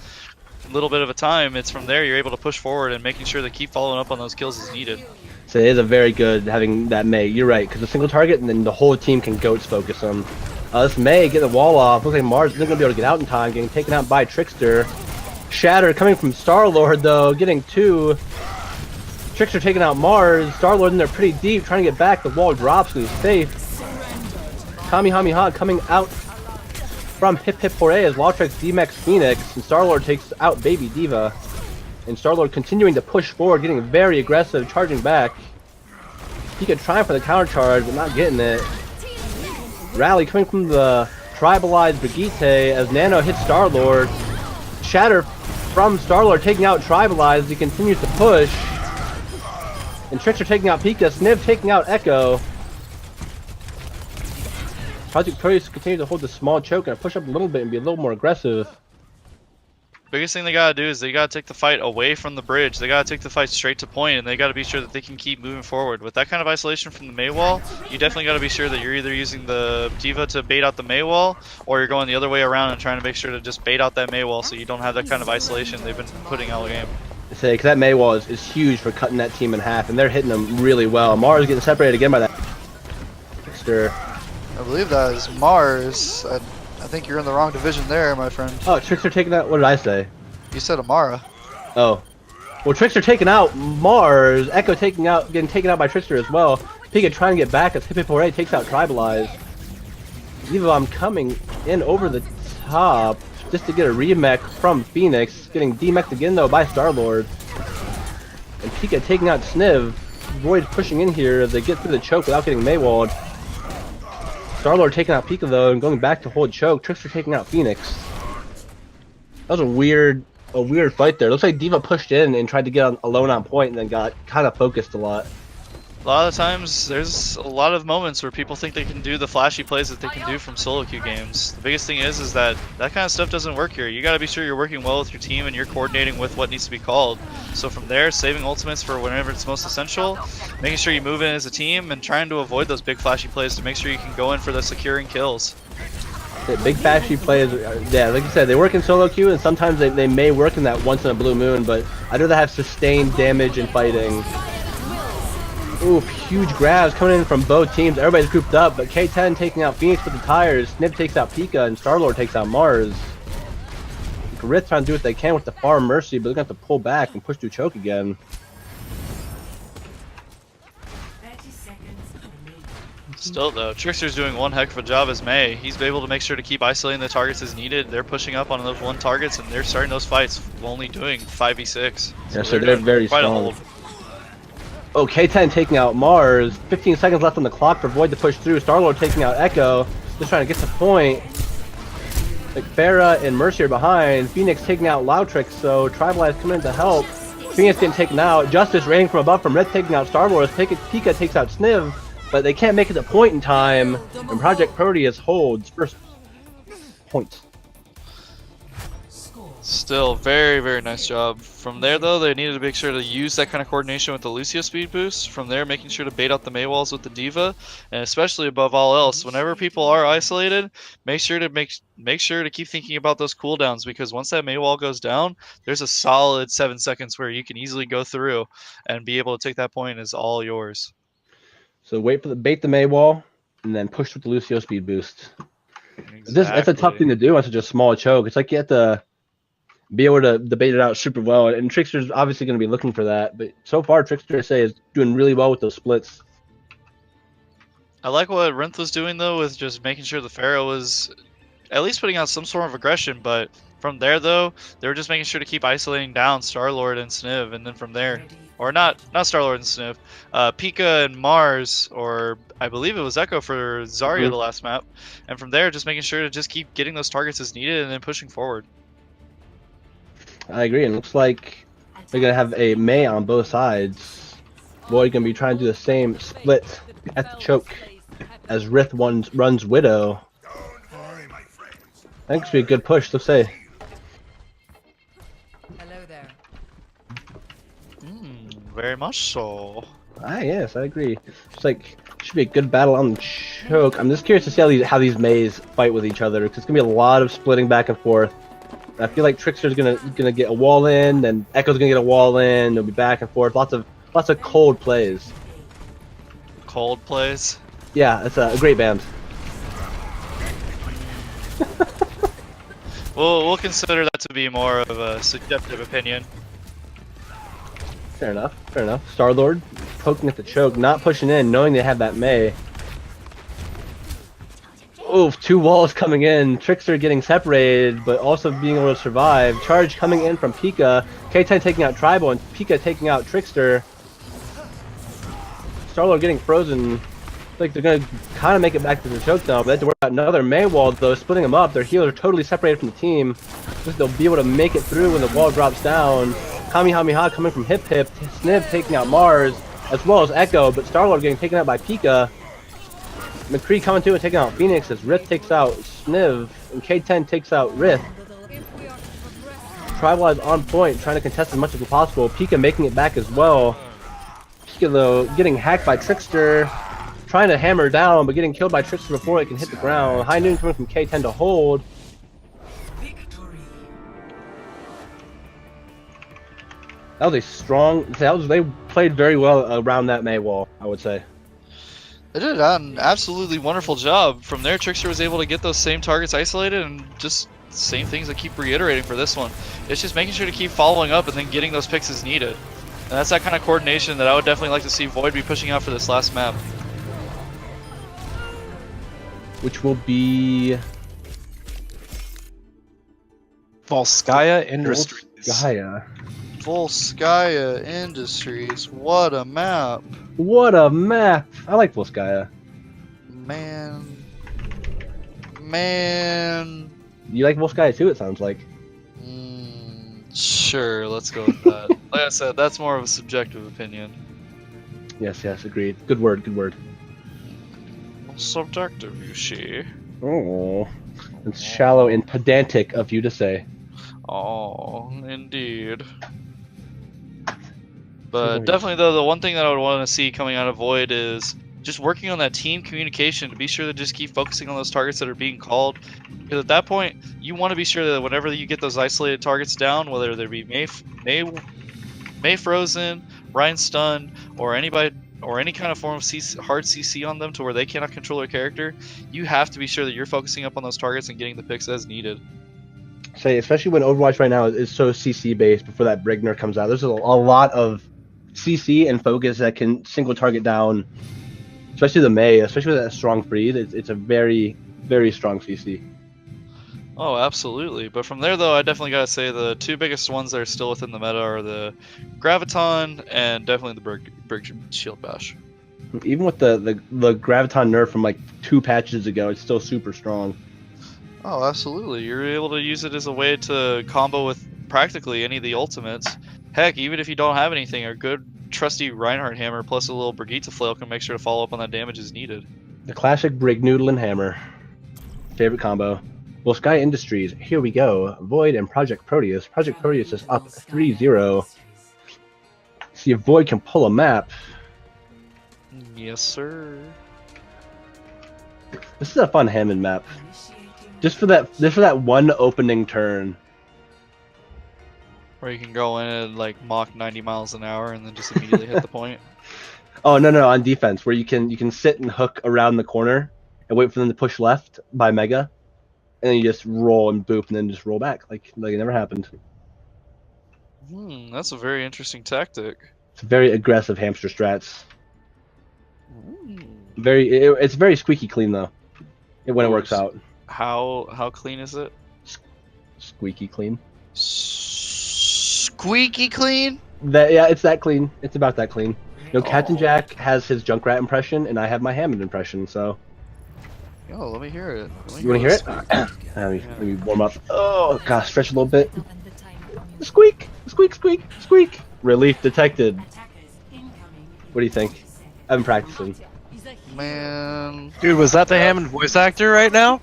little bit of a time. It's from there you're able to push forward and making sure to keep following up on those kills as needed. So it is a very good having that Mei. You're right, because a single target and then the whole team can goats focus them. This Mei getting the wall off. Looks like Mars isn't going to be able to get out in time, getting taken out by Trickster. Shatter coming from Star-Lord though, getting two. Trickster taking out Mars. Star-Lord in there pretty deep, trying to get back. The wall drops and he's safe. Kamehameha coming out from Hip Hip Hooray as Loudtrax DMX Phoenix, and Star-Lord takes out Baby Diva. And Star-Lord continuing to push forward, getting very aggressive, charging back. He could try for the counter charge, but not getting it. Rally coming from the tribalized Brigitte as Nano hits Star-Lord. Shatter from Star-Lord taking out Tribalized. He continues to push. And Trickster taking out Pika. Sniv taking out Echo. Project Proteus continues to hold the small choke and push up a little bit and be a little more aggressive. Biggest thing they gotta do is they gotta take the fight away from the bridge. They gotta take the fight straight to point, and they gotta be sure that they can keep moving forward. With that kind of isolation from the Mei wall, you definitely gotta be sure that you're either using the Diva to bait out the Mei wall, or you're going the other way around and trying to make sure to just bait out that Mei wall so you don't have that kind of isolation they've been putting all game. Say, because that Mei wall is huge for cutting that team in half, and they're hitting them really well. Mars getting separated again by that Trickster. I believe that is Mars. I think you're in the wrong division there, my friend. Oh, Trickster taking out. What did I say? You said Amara. Oh. Well, Trickster taking out Mars. Echo getting taken out by Trickster as well. Pika trying to get back as Hip Hip Hooray takes out Tribalized. Diva coming in over the top just to get a remech from Phoenix. Getting demeched again though by Star-Lord. and Pika taking out Sniv. Void pushing in here. They get through the choke without getting Maywalled. Starlord taking out Pika though and going back to hold choke. Trickster taking out Phoenix. That was a weird fight there. Looks like D.Va pushed in and tried to get alone on point and then got kind of focused a lot. A lot of the times, there's a lot of moments where people think they can do the flashy plays that they can do from solo queue games. The biggest thing is that kind of stuff doesn't work here. You gotta be sure you're working well with your team and you're coordinating with what needs to be called. So from there, saving ultimates for whenever it's most essential, making sure you move in as a team, and trying to avoid those big flashy plays to make sure you can go in for the securing kills. The big flashy plays, yeah, like you said, they work in solo queue, and sometimes they may work in that once in a blue moon, but I'd rather have sustained damage in fighting. Oof, huge grabs coming in from both teams. Everybody's grouped up, but K10 taking out Phoenix with the tires, Sniv takes out Pika, and Starlord takes out Mars. Rith trying to do what they can with the Farm Mercy, but they're going to have to pull back and push through choke again. 30 seconds remaining. Still though, Trickster's doing one heck of a job as May. He's able to make sure to keep isolating the targets as needed. They're pushing up on those one targets, and they're starting those fights only doing 5v6. Yeah, so they're very quite a strong. hold. Oh, K10 taking out Mars. 15 seconds left on the clock for Void to push through. Starlord taking out Echo. Just trying to get the point. Like Farah and Mercy are behind. Phoenix taking out Lautrix, so Tribalize coming in to help. Phoenix getting taken out. Justice raining from above from Red taking out Starlord. Pika takes out Sniv, but they can't make it to point in time. And Projekt Proteus holds first point. Still, very, very nice job. From there, though, they needed to make sure to use that kind of coordination with the Lucio speed boost. From there, making sure to bait out the Maywalls with the D.Va, and especially above all else, whenever people are isolated, make sure to keep thinking about those cooldowns, because once that Maywall goes down, there's a solid 7 seconds where you can easily go through and be able to take that point as all yours. So bait the Maywall, and then push with the Lucio speed boost. That's a tough thing to do on such a small choke. It's like you have to be able to debate it out super well, and Trickster's obviously going to be looking for that, but so far Trickster is doing really well with those splits. I like what Rinth was doing though, with just making sure the Pharaoh was at least putting out some sort of aggression, but from there though, they were just making sure to keep isolating down Starlord and Sniv, and then from there, or not Starlord and Sniv, Pika and Mars, or I believe it was Echo for Zarya the last map, and from there just making sure to just keep getting those targets as needed and then pushing forward. I agree, and it looks like they're going to have a Mei on both sides. Void going to be trying to do the same split at the choke as Rith runs Widow. I think it's be a good push, let's say. Hello there. Very much so. Ah, yes, I agree. It's like, should be a good battle on the choke. I'm just curious to see how these Meis fight with each other, because it's going to be a lot of splitting back and forth. I feel like Trickster's gonna get a wall in, then Echo's gonna get a wall in. They'll be back and forth. Lots of cold plays. Cold plays. Yeah, it's a great band. We'll consider that to be more of a subjective opinion. Fair enough. Fair enough. Starlord poking at the choke, not pushing in, knowing they have that Mei. Oof, 2 walls coming in. Trickster getting separated, but also being able to survive. Charge coming in from Pika. K10 taking out Tribal, and Pika taking out Trickster. Starlord getting frozen. Like they're gonna kind of make it back to the choke now, but they have to worry about another Mei wall though, splitting them up. Their healers are totally separated from the team. They'll be able to make it through when the wall drops down. Kamehameha coming from Hip Hip. Sniv taking out Mars, as well as Echo, but Starlord getting taken out by Pika. McCree coming to and taking out Phoenix as Rith takes out Sniv, and K10 takes out Rith. Tribalize on point, trying to contest as much as possible. Pika making it back as well. Pika though getting hacked by Trickster, trying to hammer down, but getting killed by Trickster before it can hit the ground. High Noon coming from K10 to hold. Victory. That was a strong. They played very well around that Mei wall, I would say. They did an absolutely wonderful job. From there, Trickster was able to get those same targets isolated, and just same things I keep reiterating for this one. It's just making sure to keep following up and then getting those picks as needed. And that's that kind of coordination that I would definitely like to see Void be pushing out for this last map. Which will be Volskaya Industries. Gaia. Volskaya Industries. What a map. What a map! I like Volskaya. Man. Man. You like Volskaya too, it sounds like. Sure, let's go with that. Like I said, that's more of a subjective opinion. Yes, agreed. Good word, good word. Subjective, you see. Oh, it's shallow and pedantic of you to say. Oh, indeed. But definitely, though, the one thing that I would want to see coming out of Void is just working on that team communication to be sure to just keep focusing on those targets that are being called. Because at that point, you want to be sure that whenever you get those isolated targets down, whether they be May Frozen, Ryan Stun, or anybody, or any kind of form of hard CC on them to where they cannot control their character, you have to be sure that you're focusing up on those targets and getting the picks as needed. Say, especially when Overwatch right now is so CC based before that Brigner comes out. There's a lot of CC and focus that can single target down, especially the May, especially with that strong freeze. It's a very, very strong CC. Oh, absolutely. But from there, though, I definitely gotta say the two biggest ones that are still within the meta are the Graviton and definitely the Brig Shield Bash. Even with the Graviton nerf from like 2 patches ago, it's still super strong. Oh, absolutely. You're able to use it as a way to combo with practically any of the ultimates. Heck, even if you don't have anything, a good trusty Reinhardt hammer plus a little Brigitte flail can make sure to follow up on that damage as needed. The classic Brig Noodle and Hammer. Favorite combo. Well, Sky Industries, here we go. Void and Project Proteus. Project Proteus is up 3-0. See if Void can pull a map. Yes, sir. This is a fun Hammond map. Just for that one opening turn. Where you can go in at like Mach 90 miles an hour and then just immediately hit the point. Oh no, on defense, where you can sit and hook around the corner and wait for them to push left by Mega, and then you just roll and boop and then just roll back like it never happened. That's a very interesting tactic. It's very aggressive hamster strats. It's very squeaky clean though. When it works out. How clean is it? Squeaky clean. Squeaky clean? It's that clean. It's about that clean. You know, Captain Jack has his Junkrat impression, and I have my Hammond impression. So. Yo, let me hear it. You want to hear it? Let me warm up. Oh gosh, stretch a little bit. Squeak, squeak, squeak, squeak. Relief detected. What do you think? I've been practicing. Man. Dude, was that the Hammond voice actor right now?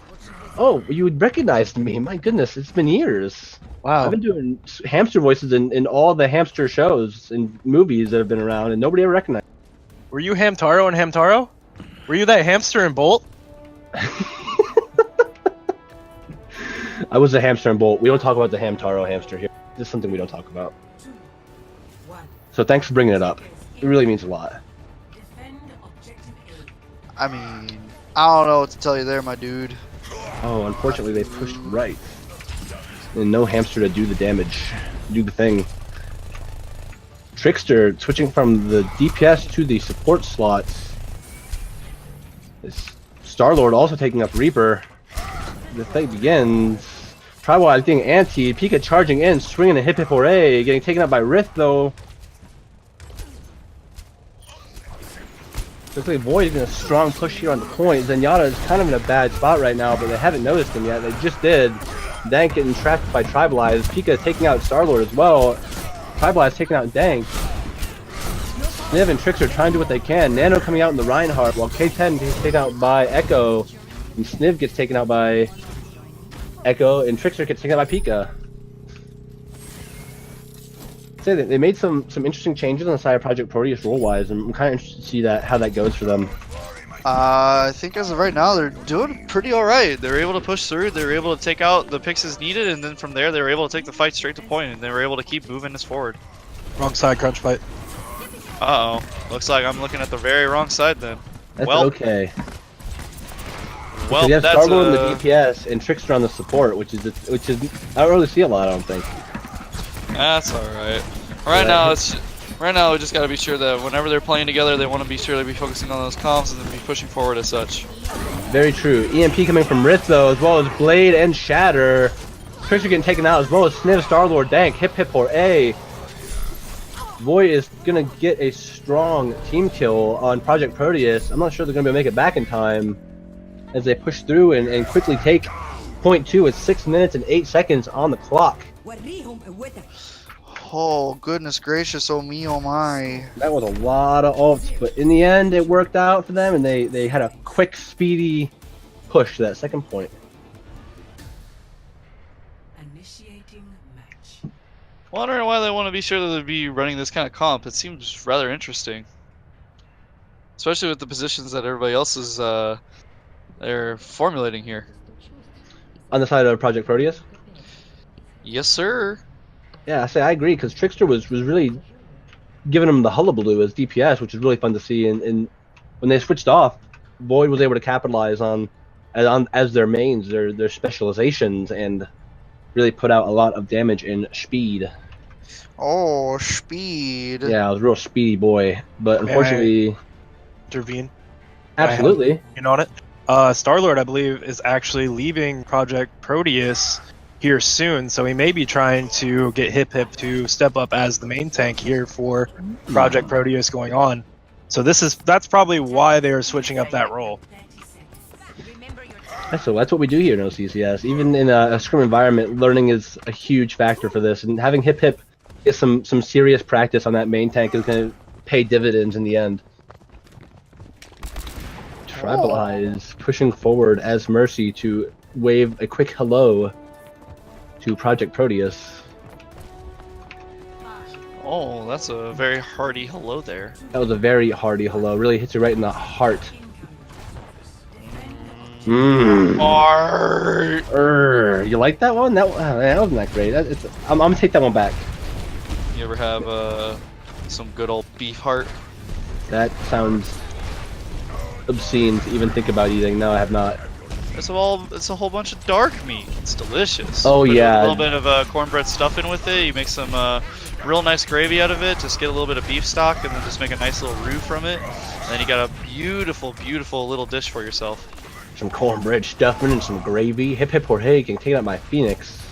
Oh, you would recognize me. My goodness, it's been years. Wow. I've been doing hamster voices in all the hamster shows and movies that have been around, and nobody ever recognized me. Were you Hamtaro and Hamtaro? Were you that hamster in Bolt? I was a hamster and Bolt. We don't talk about the Hamtaro hamster here. This is something we don't talk about. So thanks for bringing it up. It really means a lot. I mean, I don't know what to tell you there, my dude. Oh, unfortunately they pushed right. And no hamster to do the damage. Do the thing. Trickster switching from the DPS to the support slots. This Star-Lord also taking up Reaper. The thing begins. Tribal, I think, anti. Pika charging in, swinging a hip hip hooray. Getting taken out by Rift though. Looks like Void is in a strong push here on the point. Zenyatta is kind of in a bad spot right now, but they haven't noticed him yet. They just did. Dank getting trapped by Tribalize. Pika taking out Star-Lord as well. Tribalize taking out Dank. Sniv and Trix are trying to do what they can. Nano coming out in the Reinhardt, while K10 gets taken out by Echo. And Sniv gets taken out by Echo, and Trickster gets taken out by Pika. Say that they made some interesting changes on the side of Project Proteus role-wise, and I'm kind of interested to see how that goes for them. I think as of right now, they're doing pretty alright. They were able to push through, they were able to take out the picks as needed, and then from there they were able to take the fight straight to point, and they were able to keep moving us forward. Wrong side, crunch fight. Uh-oh. Looks like I'm looking at the very wrong side then. That's Well, okay. Well, You have that's Star-Lord on the DPS and Trickster on the support, which is I don't really see a lot. I don't think. That's alright. Right now we just gotta be sure that whenever they're playing together, they want to be sure to be focusing on those comms and then be pushing forward as such. Very true. EMP coming from Rift though, as well as Blade and Shatter. Trickster getting taken out, as well as Sniv, Star-Lord, Dank, Hip Hip or A. Void is gonna get a strong team kill on Project Proteus. I'm not sure they're gonna be able to make it back in time as they push through and quickly take point 2 with 6 minutes and 8 seconds on the clock. Oh, goodness gracious, oh me, oh my. That was a lot of ults, but in the end it worked out for them and they had a quick, speedy push to that second point. Initiating match. Wondering why they want to be sure that they'd be running this kind of comp. It seems rather interesting. Especially with the positions that everybody else is they're formulating here. On the side of Project Proteus? Yes, sir. Yeah, I agree, because Trickster was really giving him the hullabaloo as DPS, which is really fun to see. And when they switched off, Void was able to capitalize on as their mains, their specializations, and really put out a lot of damage in speed. Oh, speed. Yeah, it was a real speedy boy, but unfortunately, Intervene. absolutely. You know on it. Star-Lord, I believe, is actually leaving Project Proteus here soon, so he may be trying to get Hip Hip to step up as the main tank here for Project Proteus going on. So that's probably why they are switching up that role. 30 seconds. So that's what we do here in OCCS. Even in a scrim environment, learning is a huge factor for this, and having Hip Hip get some serious practice on that main tank is going to pay dividends in the end. Tribalize pushing forward as Mercy to wave a quick hello to Project Proteus. Oh, that's a very hearty hello there. That was a very hearty hello. Really hits you right in the heart. You like that one? That wasn't that great. I'm gonna take that one back. You ever have some good old beef heart? That sounds obscene to even think about eating. No, I have not. It's a whole bunch of dark meat. It's delicious. Oh, Put yeah. a little bit of cornbread stuffing with it. You make some real nice gravy out of it. Just get a little bit of beef stock and then just make a nice little roux from it. And then you got a beautiful, beautiful little dish for yourself. Some cornbread stuffing and some gravy. Hip Hip Jorge getting taken out by Phoenix.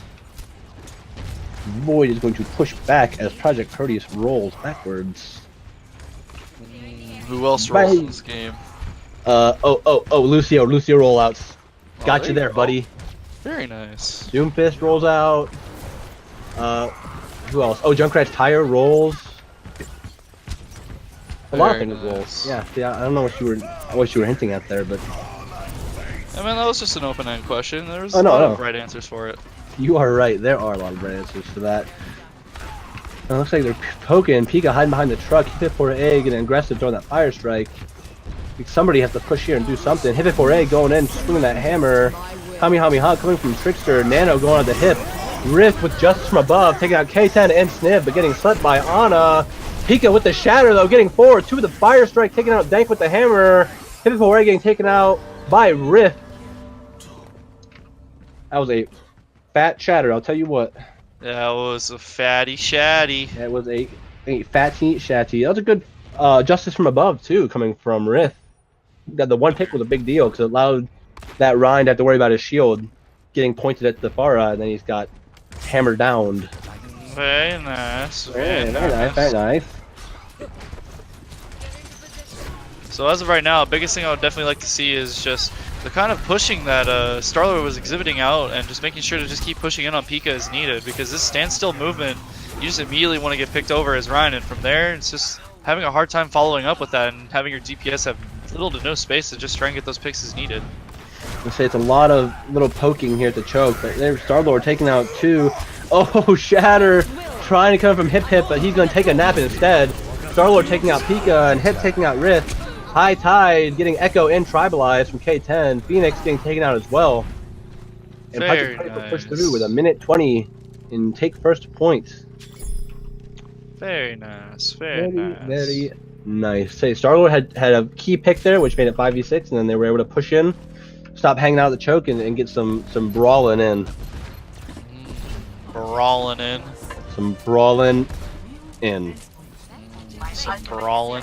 Void is going to push back as Project Proteus rolls backwards. Who else rolls in this game? Lucio rollouts. Got there you there, you go. buddy. Very nice. Doomfist rolls out. Who else? Oh, Junkrat's tire rolls. A lot of Very things nice. rolls. Yeah, I don't know what you were hinting at there, but I mean, that was just an open-ended question. There was Oh, a no, lot no. of right answers for it. you are right. There are a lot of right answers to that. It looks like they're poking. Pika hiding behind the truck. Hip for egg and aggressive throwing that fire strike. Somebody has to push here and do something. Hip for egg going in, swinging that hammer. Kamehameha coming from Trickster. Nano going on the hip. Rift with justice from above, taking out K10 and Sniv, but getting slept by Ana. Pika with the shatter though, getting forward. 2 with the fire strike, taking out Dank with the hammer. Hip for egg getting taken out by Rift. That was a fat shatter, I'll tell you what. That was a fatty shatty. That was a fatty shatty. That was a good justice from above too, coming from Rift. The one pick was a big deal because it allowed that Ryan to have to worry about his shield getting pointed at the Pharah, and then he's got hammered down. Very nice. Very nice. So as of right now, the biggest thing I would definitely like to see is just the kind of pushing that Starlord was exhibiting out, and just making sure to just keep pushing in on Pika as needed, because this standstill movement, you just immediately want to get picked over as Ryan, and from there, it's just having a hard time following up with that, and having your DPS have little to no space to just try and get those picks as needed. Let's say it's a lot of little poking here at the choke, but there's Starlord taking out 2. Oh, Shatter trying to come from Hip, but he's going to take a nap instead. Starlord taking out Pika and Hip taking out Rift. High Tide getting Echo and Tribalized from K10. Phoenix getting taken out as well. And Very Project nice. push through with a minute 20 and take first point. Very nice. Very nice. Very nice. Say Starlord had a key pick there, which made it 5v6, and then they were able to push in, stop hanging out of the choke, and get some brawling in. Brawling in. Some brawling in. Some brawling.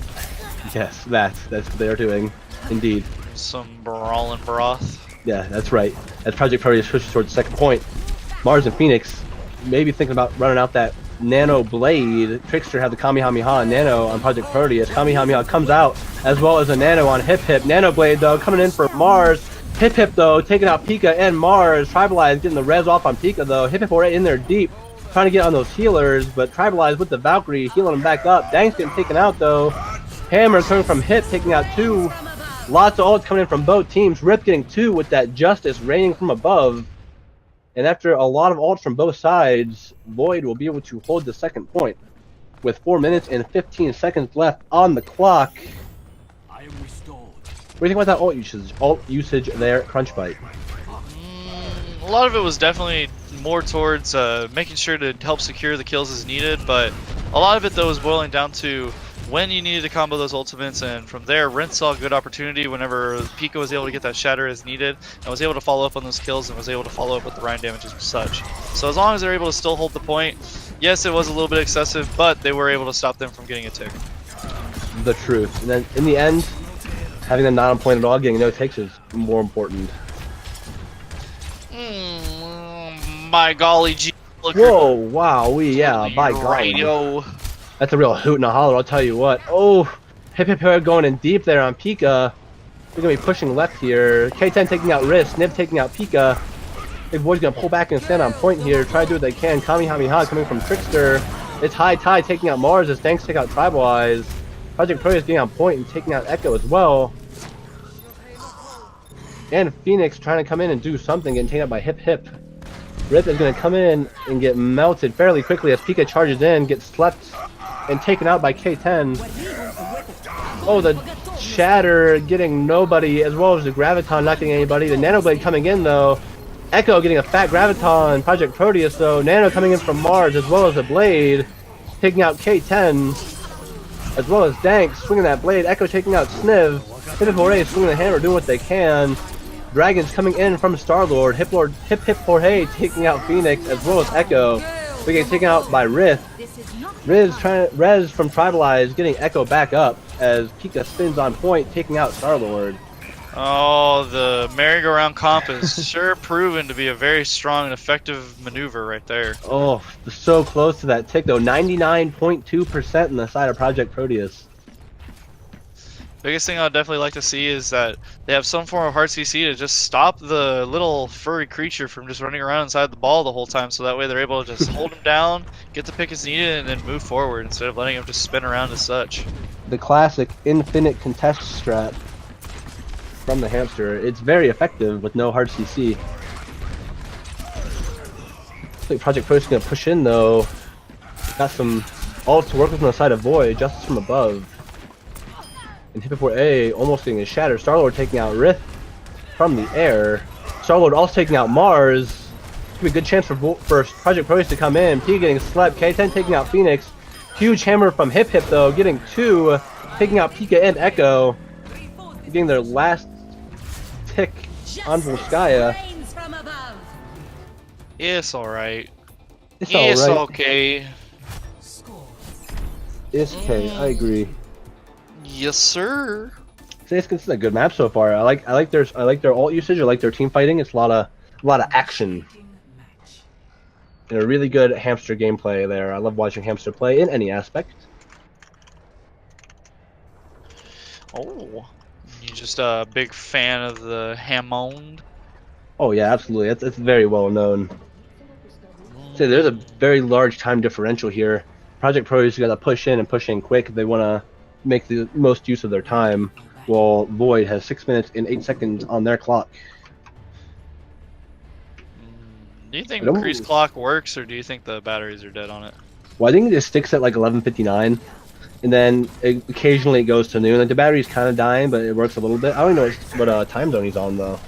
Yes, that's what they're doing. Indeed. Some brawling broth. Yeah, that's right. As Project Proteus pushes towards the second point, Mars and Phoenix maybe thinking about running out that Nano Blade. Trickster had the Kamehameha on Nano on Project Proteus. Kamehameha comes out as well as a Nano on Hip Hip. Nano Blade though coming in for Mars. Hip Hip though taking out Pika and Mars. Tribalize getting the res off on Pika though. Hip Hip already in there deep, trying to get on those healers, but Tribalize with the Valkyrie healing him back up. Dank's getting taken out though. Hammer coming from Hip, taking out 2. Lots of ults coming in from both teams. Rip getting 2 with that Justice raining from above. And after a lot of ults from both sides, Void will be able to hold the second point with 4 minutes and 15 seconds left on the clock. What do you think about that ult usage there, Crunchbite? A lot of it was definitely more towards making sure to help secure the kills as needed, but a lot of it though was boiling down to when you needed to combo those ultimates, and from there Rent saw a good opportunity whenever Pika was able to get that shatter as needed and was able to follow up on those kills and was able to follow up with the Rhine damages and such. So as long as they're able to still hold the point, yes, it was a little bit excessive, but they were able to stop them from getting a tick. The truth. And then in the end, having them not on point at all, getting no takes is more important. My golly gee. Whoa, wow, yeah, by God. That's a real hoot and a holler, I'll tell you what. Oh, Hip Hip going in deep there on Pika. We're going to be pushing left here. K10 taking out Wrist, Nib taking out Pika. Big Boy's going to pull back and stand on point here. Try to do what they can. Kamehameha coming from Trickster. It's High Tide taking out Mars as Danks take out Tribalize. Project Proteus getting on point and taking out Echo as well. And Phoenix trying to come in and do something, getting taken out by Hip Hip. Rip is going to come in and get melted fairly quickly as Pika charges in, gets slept and taken out by K10. Oh, the Shatter getting nobody, as well as the Graviton not getting anybody. The Nano Blade coming in though. Echo getting a fat Graviton. Project Proteus though. Nano coming in from Mars, as well as the Blade, taking out K10, as well as Dank swinging that Blade. Echo taking out Sniv. Hip Jorge swinging the hammer, doing what they can. Dragons coming in from Star-Lord. Hip Jorge taking out Phoenix, as well as Echo. We get taken out by Riz. Rez from Tribalize getting Echo back up as Pika spins on point, taking out Star-Lord. Oh, the merry-go-round comp is sure proven to be a very strong and effective maneuver right there. Oh, so close to that tick though. 99.2% in the side of Project Proteus. Biggest thing I'd definitely like to see is that they have some form of hard CC to just stop the little furry creature from just running around inside the ball the whole time, so that way they're able to just hold him down, get the pick as needed, and then move forward instead of letting him just spin around as such. The classic infinite contest strat from the hamster. It's very effective with no hard CC. I think Project Proteus is going to push in though. Got some ults to work with on the side of Void, Justice from above. And Hip4A almost getting a shatter. Star-Lord taking out Rith from the air. Star-Lord also taking out Mars. Could be a good chance for Project Proteus to come in. P getting slept. K10 taking out Phoenix. Huge hammer from Hip though, getting 2, taking out Pika and Echo. Getting their last tick on Volskaya. It's alright. It's okay. It's okay, I agree. Yes, sir. It's a good map so far. I like their ult usage. I like their team fighting. It's a lot of action and a really good hamster gameplay there. I love watching hamster play in any aspect. Oh, you just a big fan of the Hammond? Oh yeah, absolutely. It's very well known. So there's a very large time differential here. Project Proteus got to push in and push in quick if they want to make the most use of their time, while Void has 6 minutes and 8 seconds on their clock. Do you think increased clock works, or do you think the batteries are dead on it? Well, I think it just sticks at like 11:59, and then occasionally it goes to noon. Like the battery's kind of dying, but it works a little bit. I don't even know what time zone he's on though,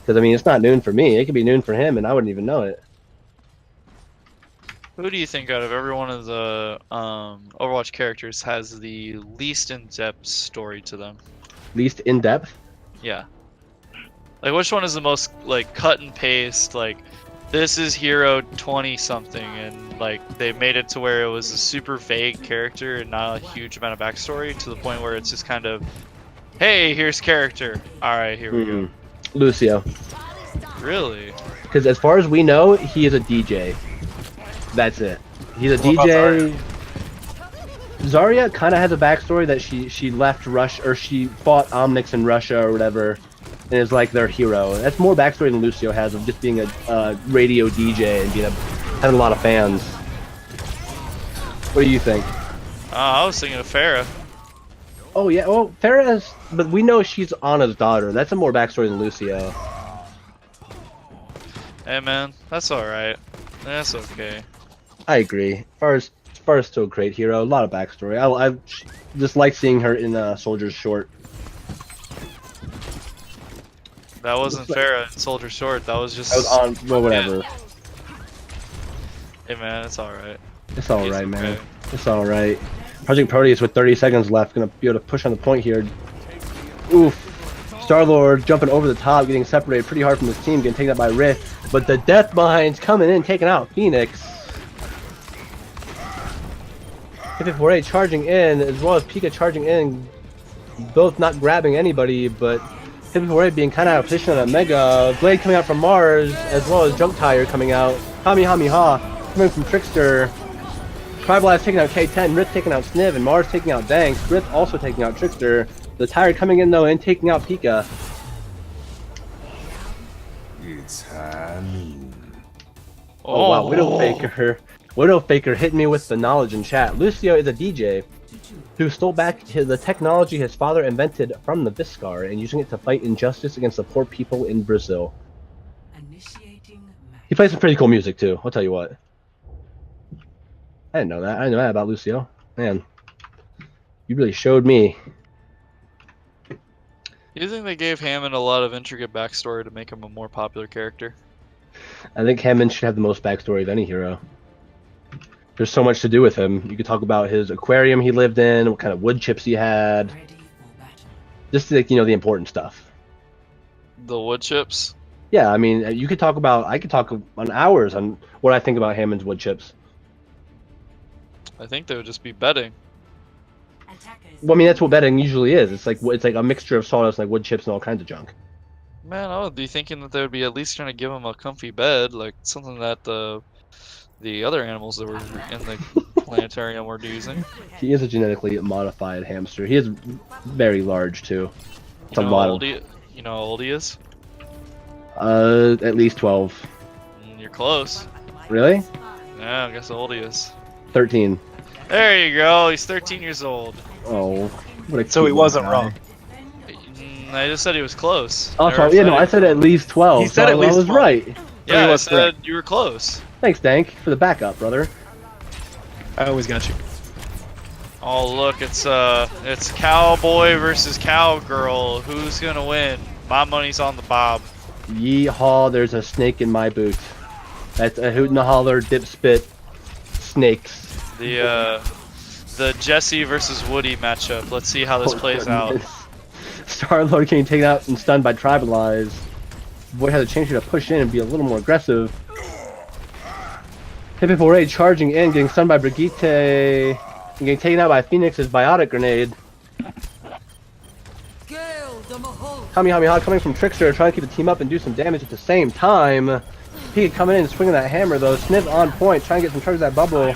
because I mean it's not noon for me. It could be noon for him, and I wouldn't even know it. Who do you think out of every one of the Overwatch characters has the least in-depth story to them? Least in-depth? Yeah. Like, which one is the most, like, cut and paste, like, this is hero 20-something, and, like, they made it to where it was a super vague character and not a huge amount of backstory, to the point where it's just kind of, hey, here's character. Alright, here we go. Lucio. Really? Because as far as we know, he is a DJ. That's it. He's a What about DJ. Zarya kind of has a backstory that she left Russia, or she fought Omnix in Russia or whatever, and is like their hero. That's more backstory than Lucio has of just being a radio DJ and having a lot of fans. What do you think? I was thinking of Farah. Oh yeah, well Farah has, but we know she's Anna's daughter. That's a more backstory than Lucio. Hey man, that's alright. That's okay. I agree. Farah's still a great hero. A lot of backstory. I just like seeing her in Soldier's Short. That wasn't Farah in Soldier Short, that was just... That was on. Well, whatever. Hey man, it's alright. It's alright, man. It's alright. Project Proteus with 30 seconds left, gonna be able to push on the point here. Oof. Star-Lord jumping over the top, getting separated pretty hard from his team, getting taken out by Rift. But the Death Mind's coming in, taking out Phoenix. 54A charging in, as well as Pika charging in. Both not grabbing anybody, but 54A being kind of out of position on that Mega. Blade coming out from Mars, as well as Junk Tire coming out. Kamehameha coming from Trickster. Triblast taking out K10, Rift taking out Sniv, and Mars taking out Danks. Rift also taking out Trickster. The Tire coming in though and taking out Pika. Oh wow, Widowfaker. Widowfaker hit me with the knowledge in chat. Lucio is a DJ who stole back the technology his father invented from the Viscar and using it to fight injustice against the poor people in Brazil. Initiating match. He plays some pretty cool music too, I'll tell you what. I didn't know that. I didn't know that about Lucio. Man, you really showed me. You think they gave Hammond a lot of intricate backstory to make him a more popular character? I think Hammond should have the most backstory of any hero. There's so much to do with him. You could talk about his aquarium he lived in, what kind of wood chips he had. Ready for battle. Just like, you know, the important stuff. The wood chips? Yeah, I mean, you could talk about, I could talk on hours on what I think about Hammond's wood chips. I think they would just be betting. Attackers. Well, I mean, that's what betting usually is. It's like a mixture of sawdust, like wood chips and all kinds of junk. Man, I would be thinking that they would be at least trying to give him a comfy bed, like something that the other animals that were in the planetarium were using. He is a genetically modified hamster. He is very large too. It's a lot of. You know how old he is? At least 12. You're close. Really? Yeah, I guess how old he is. 13. There you go. He's 13 years old. Oh, what a So he cute wasn't guy. wrong. I just said he was close. Oh, Never sorry. Yeah, no, I it. said at least 12. He said so at least I was 12. right. Yeah, I was said you were close. Thanks, Dank, for the backup, brother. I always got you. Oh look, it's cowboy versus cowgirl. Who's gonna win? My money's on the Bob. Yeehaw! There's a snake in my boot. That's a hoot and a holler, dip spit, snakes. The Jesse versus Woody matchup. Let's see how this plays out. Star-Lord getting taken out and stunned by Tribalize. Boy has a chance here to push in and be a little more aggressive. Hippie charging in, getting stunned by Brigitte, and getting taken out by Phoenix's biotic grenade. Kamehameha coming from Trickster, trying to keep the team up and do some damage at the same time. Pika coming in and swinging that hammer though. Sniv on point, trying to get some charge of that bubble.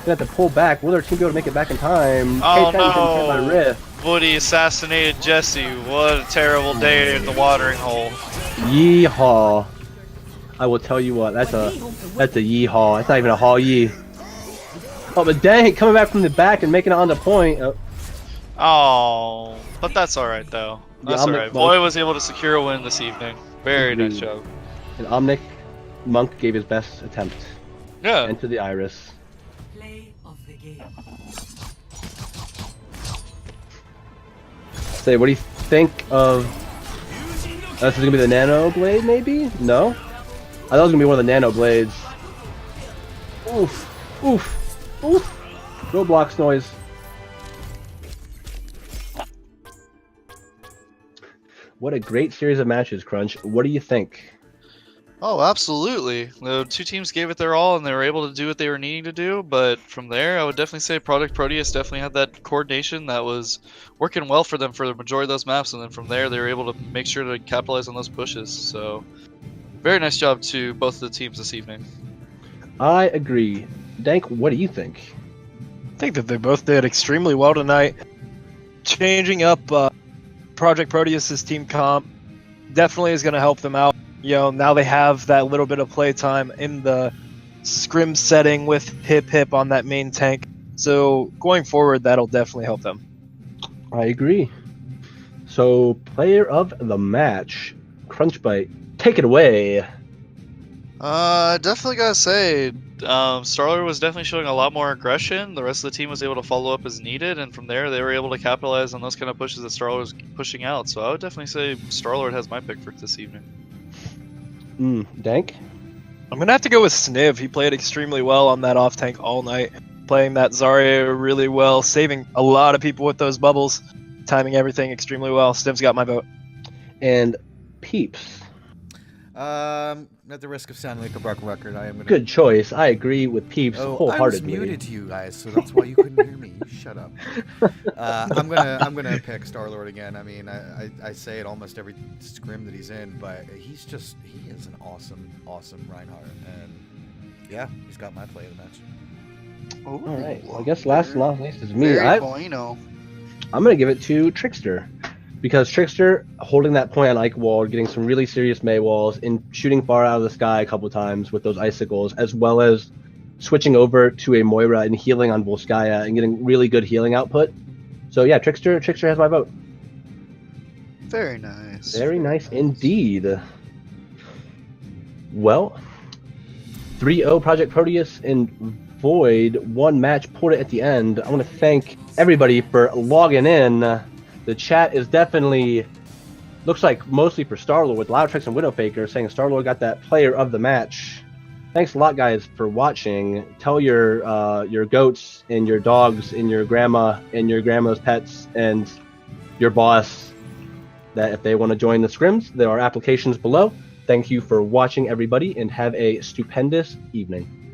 Gonna have to pull back. Will their team be able to make it back in time? Oh K10 getting hit by no! Rift. Woody assassinated Jesse. What a terrible day at the watering hole. Yeehaw. I will tell you what, that's a yeehaw. It's not even a haw yee. Oh, but dang, coming back from the back and making it on the point. Oh, but that's alright though. That's Yeah, alright. Boy was able to secure a win this evening. Very nice job. And Omnic Monk gave his best attempt. Yeah. Into the iris. Play of the game. Say, what do you think of... This is gonna be the Nano Blade, maybe? No? I thought it was gonna be one of the Nano Blades. Oof. Oof. Oof. Roblox noise. What a great series of matches, Crunch. What do you think? Oh, absolutely. The two teams gave it their all, and they were able to do what they were needing to do. But from there, I would definitely say Projekt Proteus definitely had that coordination that was working well for them for the majority of those maps. And then from there, they were able to make sure to capitalize on those pushes. So, very nice job to both of the teams this evening. I agree. Dank, what do you think? I think that they both did extremely well tonight. Changing up Project Proteus's team comp definitely is going to help them out. Now they have that little bit of playtime in the scrim setting with Hip on that main tank. So going forward, that'll definitely help them. I agree. So, player of the match, Crunchbite, take it away. Definitely gotta say, Starlord was definitely showing a lot more aggression. The rest of the team was able to follow up as needed, and from there they were able to capitalize on those kind of pushes that Starlord was pushing out. So I would definitely say Starlord has my pick for this evening. Dank? I'm going to have to go with Sniv. He played extremely well on that off tank all night, playing that Zarya really well, saving a lot of people with those bubbles, timing everything extremely well. Sniv's got my vote. And Peeps. At the risk of sounding like a broken record, I am gonna. Good choice. I agree with Peeps Oh, I was wholeheartedly. muted to you guys, so that's why you couldn't hear me. Shut up. I'm gonna pick Starlord again. I mean, I say it almost every scrim that he's in, but he is an awesome Reinhardt, and yeah, he's got my play of the match. All right. Well, I guess last and not least is me. Very bueno. I'm going to give it to Trickster. Because Trickster, holding that point on Ike Wall, getting some really serious May walls, and shooting far out of the sky a couple times with those icicles, as well as switching over to a Moira and healing on Volskaya and getting really good healing output. So yeah, Trickster has my vote. Very nice. Very nice indeed. Well, 3-0 Project Proteus and Void, one match pulled it at the end. I want to thank everybody for logging in. The chat is definitely, looks like mostly for Starlord, with Loudtrix and Widowfaker saying Starlord got that player of the match. Thanks a lot, guys, for watching. Tell your goats and your dogs and your grandma and your grandma's pets and your boss that if they want to join the scrims, there are applications below. Thank you for watching, everybody, and have a stupendous evening.